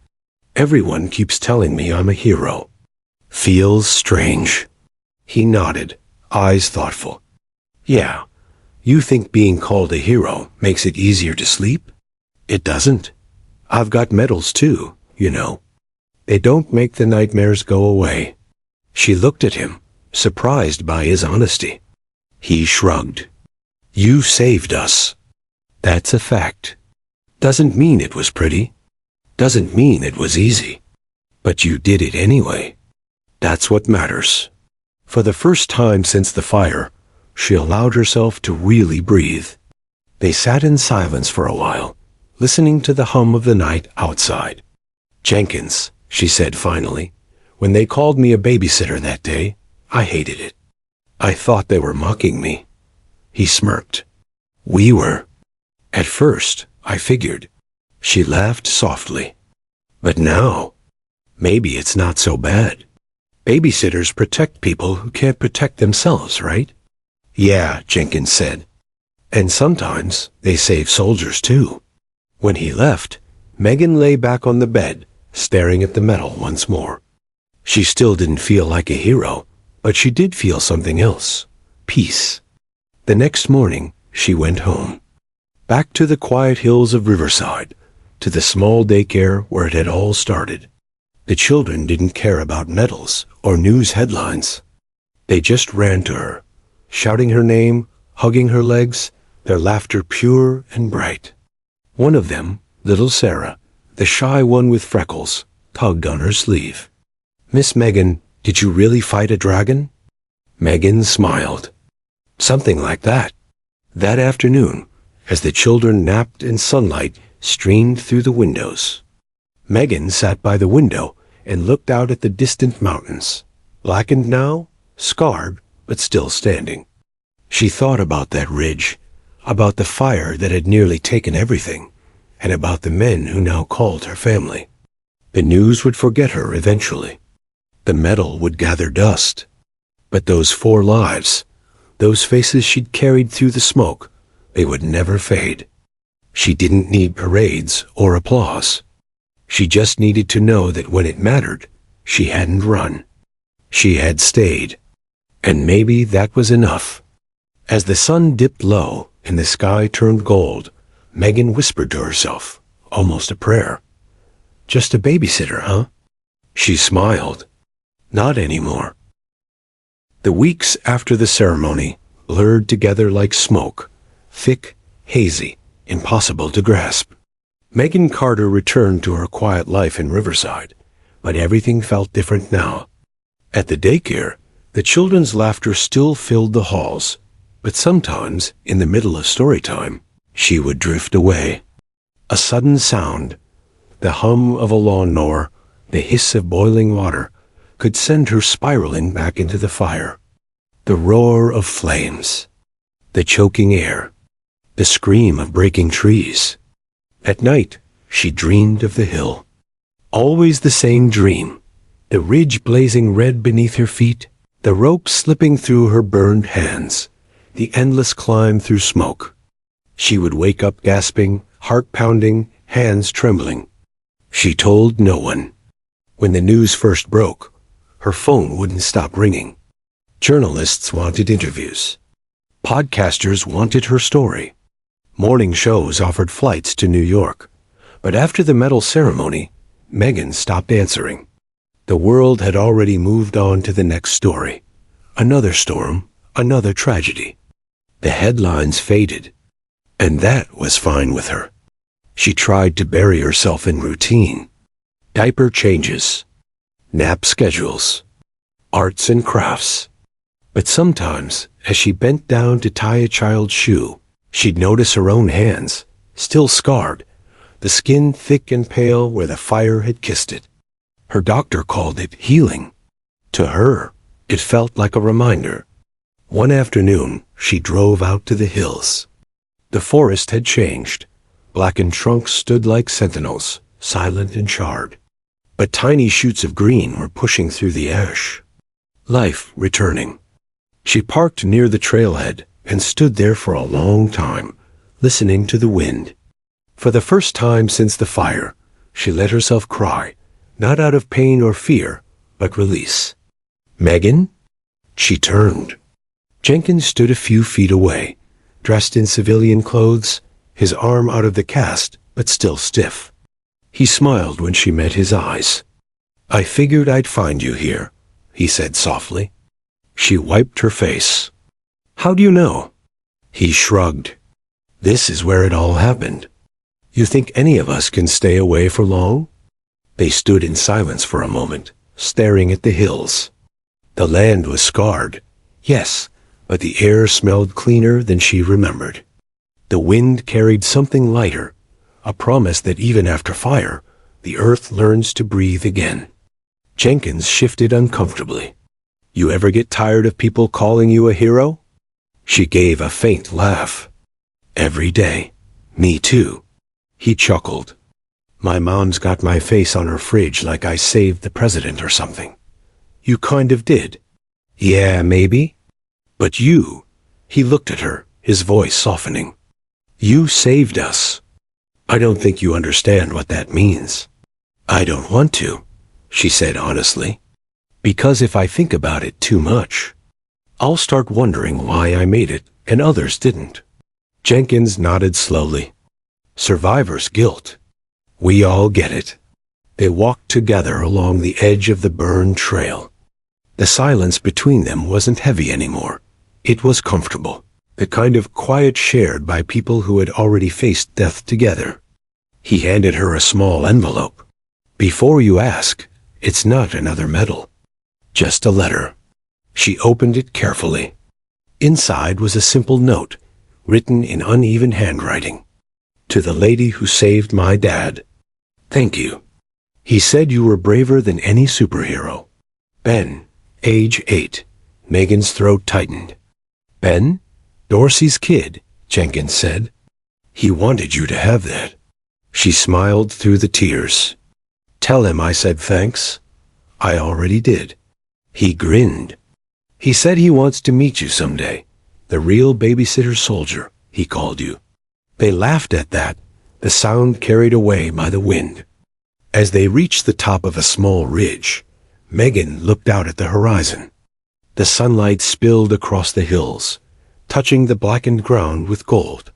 "Everyone keeps telling me I'm a hero." "Feels strange." He nodded, eyes thoughtful. "Yeah, you think being called a hero makes it easier to sleep? It doesn't. I've got medals too, you know. They don't make the nightmares go away." She looked at him, surprised by his honesty. He shrugged. "You saved us." "That's a fact. Doesn't mean it was pretty. Doesn't mean it was easy. But you did it anyway. That's what matters." For the first time since the fire, she allowed herself to really breathe. They sat in silence for a while, listening to the hum of the night outside. "Jenkins," she said finally, "when they called me a babysitter that day, I hated it. I thought they were mocking me." He smirked. "We were. At first, I figured." She laughed softly. "But now, maybe it's not so bad. Babysitters protect people who can't protect themselves, right?" "Yeah," Jenkins said. "And sometimes they save soldiers too." When he left, Megan lay back on the bed, staring at the medal once more. She still didn't feel like a hero, but she did feel something else. Peace. The next morning, she went home. Back to the quiet hills of Riverside, to the small daycare where it had all started. The children didn't care about medals or news headlines. They just ran to her, shouting her name, hugging her legs, their laughter pure and bright. One of them, little Sarah, the shy one with freckles, tugged on her sleeve. "Miss Megan, did you really fight a dragon?" Megan smiled. "Something like that." That afternoon, as the children napped and sunlight streamed through the windows, Megan sat by the window and looked out at the distant mountains, blackened now, scarred, but still standing. She thought about that ridge, about the fire that had nearly taken everything, and about the men who now called her family. The news would forget her eventually. The medal would gather dust. But those 4 lives, those faces she'd carried through the smoke, they would never fade. She didn't need parades or applause. She just needed to know that when it mattered, she hadn't run. She had stayed. And maybe that was enough. As the sun dipped low and the sky turned gold, Megan whispered to herself, almost a prayer. "Just a babysitter, huh?" She smiled. Not anymore. The weeks after the ceremony blurred together like smoke, thick, hazy, impossible to grasp. Megan Carter returned to her quiet life in Riverside, but everything felt different now. At the daycare, the children's laughter still filled the halls, but sometimes, in the middle of story time, she would drift away. A sudden sound, the hum of a lawnmower, the hiss of boiling water, could send her spiraling back into the fire. The roar of flames, the choking air, the scream of breaking trees. At night, she dreamed of the hill. Always the same dream, the ridge blazing red beneath her feet, the rope slipping through her burned hands, the endless climb through smoke. She would wake up gasping, heart pounding, hands trembling. She told no one. When the news first broke, her phone wouldn't stop ringing. Journalists wanted interviews. Podcasters wanted her story. Morning shows offered flights to New York. But after the medal ceremony, Megan stopped answering. The world had already moved on to the next story. Another storm, another tragedy. The headlines faded, and that was fine with her. She tried to bury herself in routine. Diaper changes, nap schedules, arts and crafts. But sometimes, as she bent down to tie a child's shoe, she'd notice her own hands, still scarred, the skin thick and pale where the fire had kissed it. Her doctor called it healing. To her, it felt like a reminder. One afternoon, she drove out to the hills. The forest had changed. Blackened trunks stood like sentinels, silent and charred. But tiny shoots of green were pushing through the ash. Life returning. She parked near the trailhead and stood there for a long time, listening to the wind. For the first time since the fire, she let herself cry, not out of pain or fear, but release. "Megan?" She turned. Jenkins stood a few feet away, dressed in civilian clothes, his arm out of the cast, but still stiff. He smiled when she met his eyes. "I figured I'd find you here," he said softly. She wiped her face. "How do you know?" He shrugged. "This is where it all happened. You think any of us can stay away for long?" They stood in silence for a moment, staring at the hills. The land was scarred, yes, but the air smelled cleaner than she remembered. The wind carried something lighter, a promise that even after fire, the earth learns to breathe again. Jenkins shifted uncomfortably. "You ever get tired of people calling you a hero?" She gave a faint laugh. "Every day. Me too." He chuckled. "My mom's got my face on her fridge like I saved the president or something." "You kind of did." "Yeah, maybe. But you," he looked at her, his voice softening. "You saved us. I don't think you understand what that means." "I don't want to," she said honestly. "Because if I think about it too much, I'll start wondering why I made it and others didn't." Jenkins nodded slowly. "Survivor's guilt. We all get it." They walked together along the edge of the burned trail. The silence between them wasn't heavy anymore. It was comfortable, the kind of quiet shared by people who had already faced death together. He handed her a small envelope. "Before you ask, it's not another medal. Just a letter." She opened it carefully. Inside was a simple note, written in uneven handwriting. "To the lady who saved my dad. Thank you. He said you were braver than any superhero. Ben, age 8. Megan's throat tightened. "Ben? Dorsey's kid," Jenkins said. "He wanted you to have that." She smiled through the tears. "Tell him I said thanks." "I already did." He grinned. "He said he wants to meet you someday. The real babysitter soldier, he called you." They laughed at that, the sound carried away by the wind. As they reached the top of a small ridge, Megan looked out at the horizon. The sunlight spilled across the hills, touching the blackened ground with gold.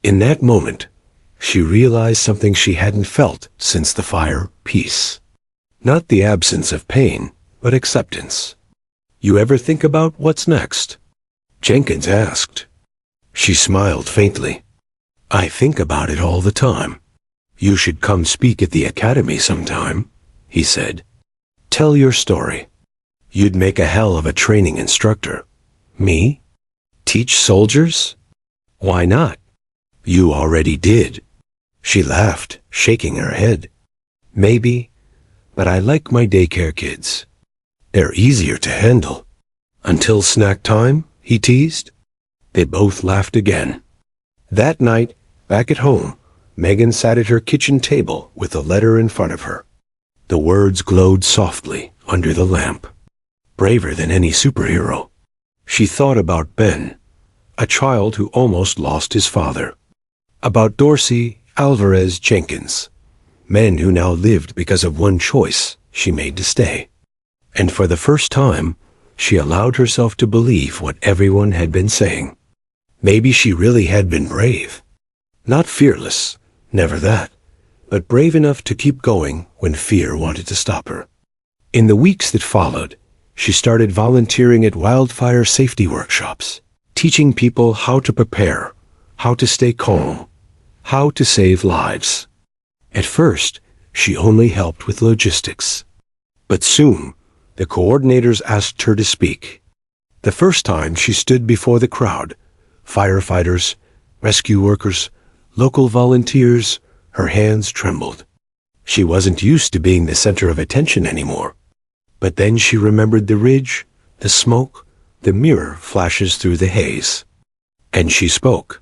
In that moment, she realized something she hadn't felt since the fire: peace. Not the absence of pain, but acceptance. "You ever think about what's next?" Jenkins asked. She smiled faintly. "I think about it all the time." "You should come speak at the academy sometime," he said. "Tell your story. You'd make a hell of a training instructor." "Me? Teach soldiers? Why not? You already did." She laughed, shaking her head. "Maybe, but I like my daycare kids. They're easier to handle." "Until snack time?" he teased. They both laughed again. That night, back at home, Megan sat at her kitchen table with a letter in front of her. The words glowed softly under the lamp. Braver than any superhero. She thought about Ben, a child who almost lost his father. About Dorsey, Alvarez, Jenkins, men who now lived because of one choice she made to stay. And for the first time, she allowed herself to believe what everyone had been saying. Maybe she really had been brave. Not fearless, never that, but brave enough to keep going when fear wanted to stop her. In the weeks that followed, she started volunteering at wildfire safety workshops, teaching people how to prepare, how to stay calm, how to save lives. At first, she only helped with logistics. But soon, the coordinators asked her to speak. The first time she stood before the crowd, firefighters, rescue workers, local volunteers, her hands trembled. She wasn't used to being the center of attention anymore. But then she remembered the ridge, the smoke, The mirror flashes through the haze. And she spoke.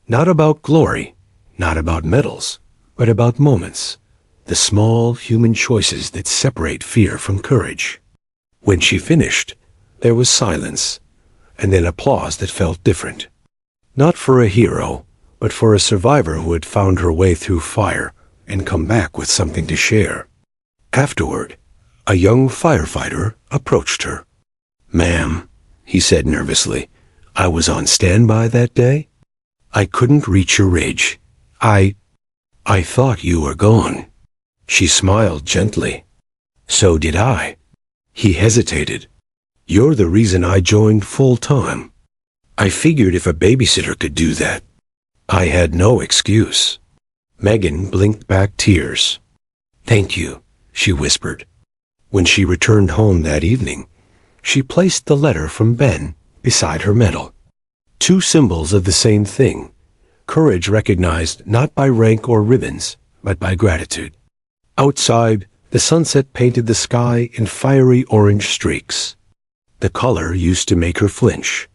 Not about glory, not about medals, but about moments, the small human choices that separate fear from courage. When she finished, there was silence, and then applause that felt different. Not for a hero, but for a survivor who had found her way through fire and come back with something to share. Afterward, a young firefighter approached her. "Ma'am," he said nervously, "I was on standby that day. I couldn't reach your ridge. I thought you were gone." She smiled gently. "So did I." He hesitated. "You're the reason I joined full-time. I figured if a babysitter could do that, I had no excuse." Megan blinked back tears. "Thank you," she whispered. When she returned home that evening, she placed the letter from Ben beside her medal. Two symbols of the same thing, courage recognized not by rank or ribbons, but by gratitude. Outside, the sunset painted the sky in fiery orange streaks. The color used to make her flinch.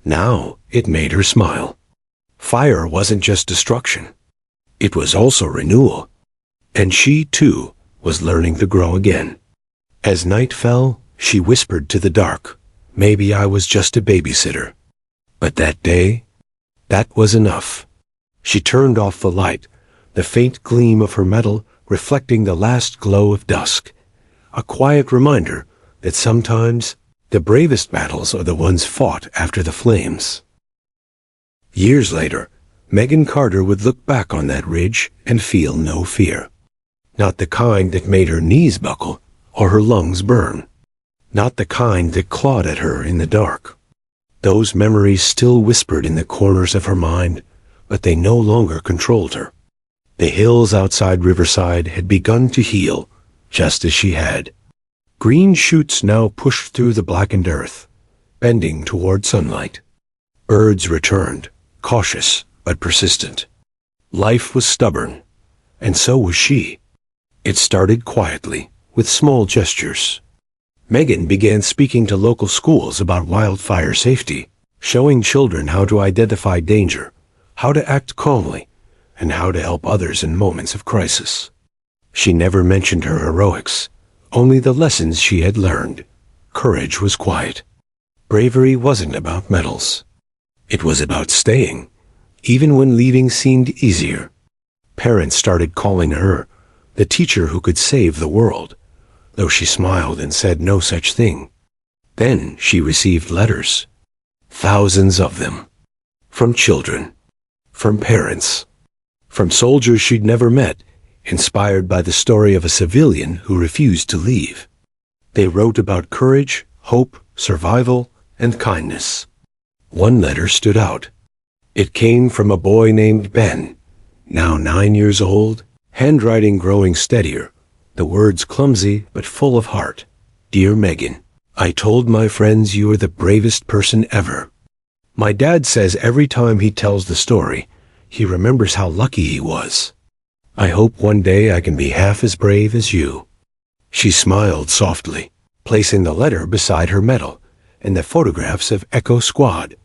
Now it made her smile. Fire wasn't just destruction. It was also renewal. And she, too, was learning to grow again. As night fell, she whispered to the dark, "Maybe I was just a babysitter." But that day, that was enough. She turned off the light, the faint gleam of her medal reflecting the last glow of dusk. A quiet reminder that sometimes the bravest battles are the ones fought after the flames. Years later, Megan Carter would look back on that ridge and feel no fear. Not the kind that made her knees buckle or her lungs burn. Not the kind that clawed at her in the dark. Those memories still whispered in the corners of her mind, but they no longer controlled her. The hills outside Riverside had begun to heal, just as she had. Green shoots now pushed through the blackened earth, bending toward sunlight. Birds returned, cautious but persistent. Life was stubborn, and so was she. It started quietly, with small gestures. Megan began speaking to local schools about wildfire safety, showing children how to identify danger, how to act calmly, and how to help others in moments of crisis. She never mentioned her heroics, only the lessons she had learned. Courage was quiet. Bravery wasn't about medals. It was about staying, even when leaving seemed easier. Parents started calling her the teacher who could save the world, though she smiled and said no such thing. Then she received letters, thousands of them, from children, from parents, from soldiers she'd never met, inspired by the story of a civilian who refused to leave. They wrote about courage, hope, survival, and kindness. One letter stood out. It came from a boy named Ben, now 9 years old, handwriting growing steadier, the words clumsy but full of heart. "Dear Megan, I told my friends you are the bravest person ever. My dad says every time he tells the story, he remembers how lucky he was. I hope one day I can be half as brave as you." She smiled softly, placing the letter beside her medal and the photographs of Echo Squad.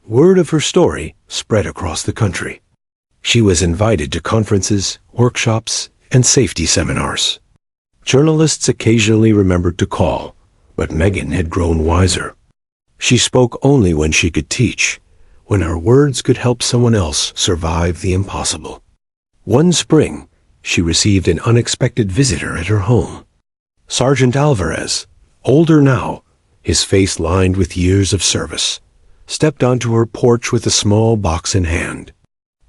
Word of her story spread across the country. She was invited to conferences, workshops, and safety seminars. Journalists occasionally remembered to call, but Megan had grown wiser. She spoke only when she could teach, when her words could help someone else survive the impossible. One spring, she received an unexpected visitor at her home. Sergeant Alvarez, older now, his face lined with years of service, stepped onto her porch with a small box in hand.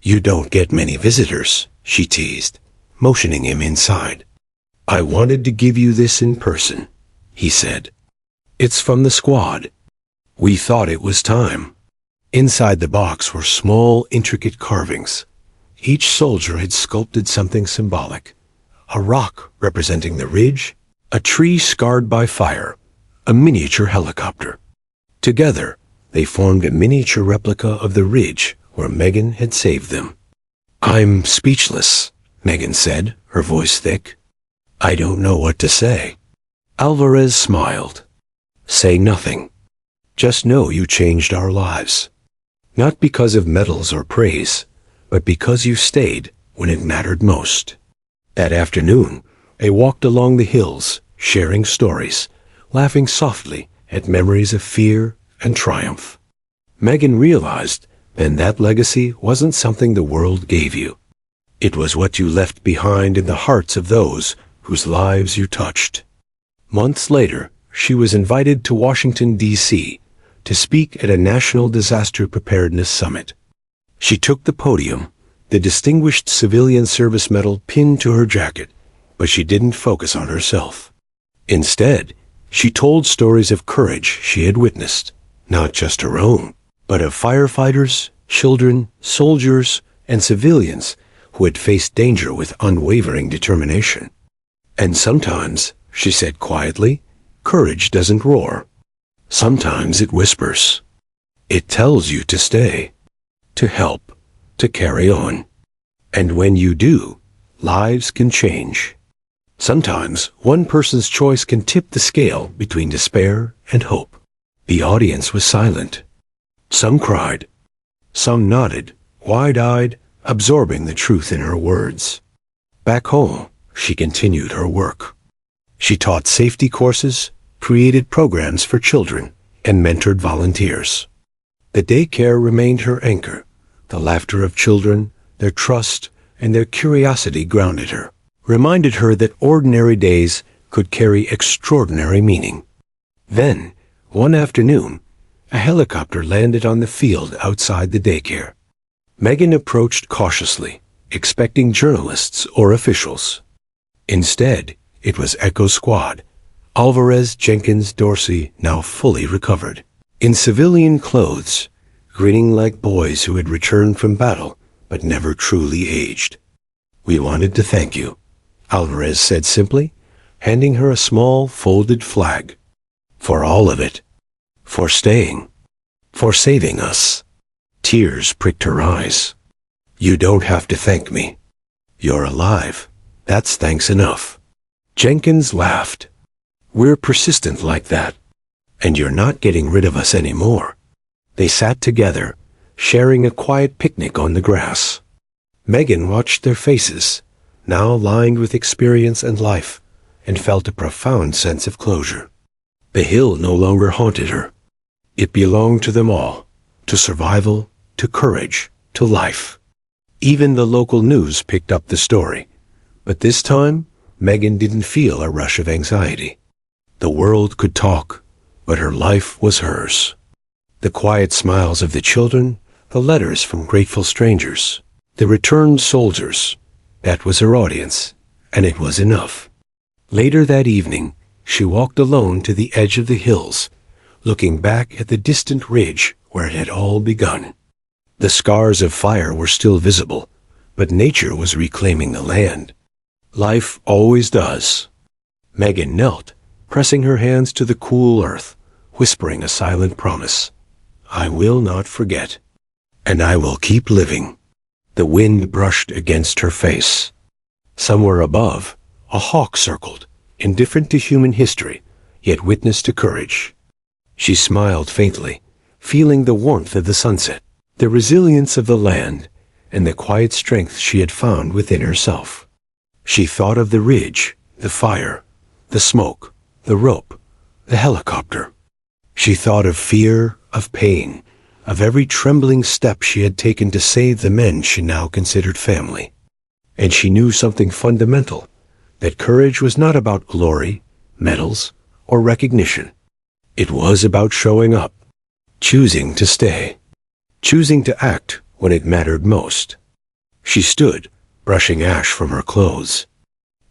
"You don't get many visitors," she teased, motioning him inside. "I wanted to give you this in person," he said. "It's from the squad. We thought it was time." Inside the box were small, intricate carvings. Each soldier had sculpted something symbolic. A rock representing the ridge, a tree scarred by fire, a miniature helicopter. Together, they formed a miniature replica of the ridge where Megan had saved them. "I'm speechless," Megan said, her voice thick. "I don't know what to say." Alvarez smiled. "Say nothing. Just know you changed our lives. Not because of medals or praise, but because you stayed when it mattered most. That afternoon, they walked along the hills, sharing stories, laughing softly at memories of fear and triumph. Megan realized then that legacy wasn't something the world gave you. It was what you left behind in the hearts of those whose lives you touched. Months later, she was invited to Washington, D.C., to speak at a national disaster preparedness summit. She took the podium, the Distinguished Civilian Service Medal pinned to her jacket, but she didn't focus on herself. Instead, she told stories of courage she had witnessed, not just her own, but of firefighters, children, soldiers, and civilians who had faced danger with unwavering determination. And sometimes, she said quietly, courage doesn't roar. Sometimes it whispers. It tells you to stay, to help, to carry on. And when you do, lives can change. Sometimes one person's choice can tip the scale between despair and hope. The audience was silent. Some cried. Some nodded, wide-eyed, absorbing the truth in her words. Back home, she continued her work. She taught safety courses, created programs for children, and mentored volunteers. The daycare remained her anchor. The laughter of children, their trust, and their curiosity grounded her, reminded her that ordinary days could carry extraordinary meaning. Then, one afternoon, a helicopter landed on the field outside the daycare. Megan approached cautiously, expecting journalists or officials. Instead, it was Echo Squad, Alvarez, Jenkins, Dorsey, now fully recovered, in civilian clothes, grinning like boys who had returned from battle but never truly aged. We wanted to thank you, Alvarez said simply, handing her a small folded flag. For all of it. For staying. For saving us. Tears pricked her eyes. You don't have to thank me. You're alive. That's thanks enough. Jenkins laughed. We're persistent like that. And you're not getting rid of us anymore. They sat together, sharing a quiet picnic on the grass. Megan watched their faces, now lined with experience and life, and felt a profound sense of closure. The hill no longer haunted her. It belonged to them all, to survival, to courage, to life. Even the local news picked up the story. But this time, Megan didn't feel a rush of anxiety. The world could talk, but her life was hers. The quiet smiles of the children, the letters from grateful strangers, the returned soldiers, that was her audience, and it was enough. Later that evening, she walked alone to the edge of the hills, looking back at the distant ridge where it had all begun. The scars of fire were still visible, but nature was reclaiming the land. Life always does. Megan knelt, pressing her hands to the cool earth, whispering a silent promise. I will not forget, and I will keep living. The wind brushed against her face. Somewhere above, a hawk circled, indifferent to human history, yet witness to courage. She smiled faintly, feeling the warmth of the sunset, the resilience of the land, and the quiet strength she had found within herself. She thought of the ridge, the fire, the smoke, the rope, the helicopter. She thought of fear, of pain, of every trembling step she had taken to save the men she now considered family. And she knew something fundamental, that courage was not about glory, medals, or recognition. It was about showing up, choosing to stay, choosing to act when it mattered most. She stood, brushing ash from her clothes.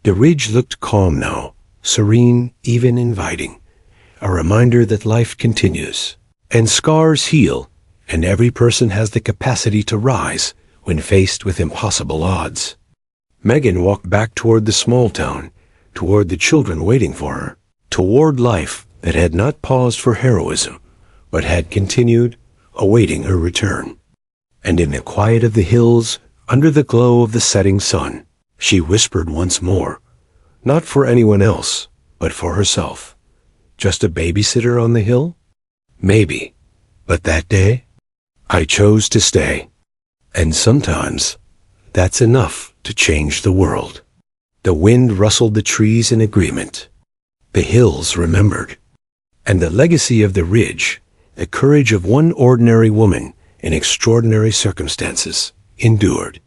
The ridge looked calm now, serene, even inviting, a reminder that life continues, and scars heal, and every person has the capacity to rise when faced with impossible odds. Megan walked back toward the small town, toward the children waiting for her, toward life that had not paused for heroism, but had continued, awaiting her return. And in the quiet of the hills, under the glow of the setting sun, she whispered once more, not for anyone else, but for herself. Just a babysitter on the hill? Maybe. But that day, I chose to stay. And sometimes, that's enough to change the world. The wind rustled the trees in agreement. The hills remembered. And the legacy of the ridge, the courage of one ordinary woman in extraordinary circumstances, endured.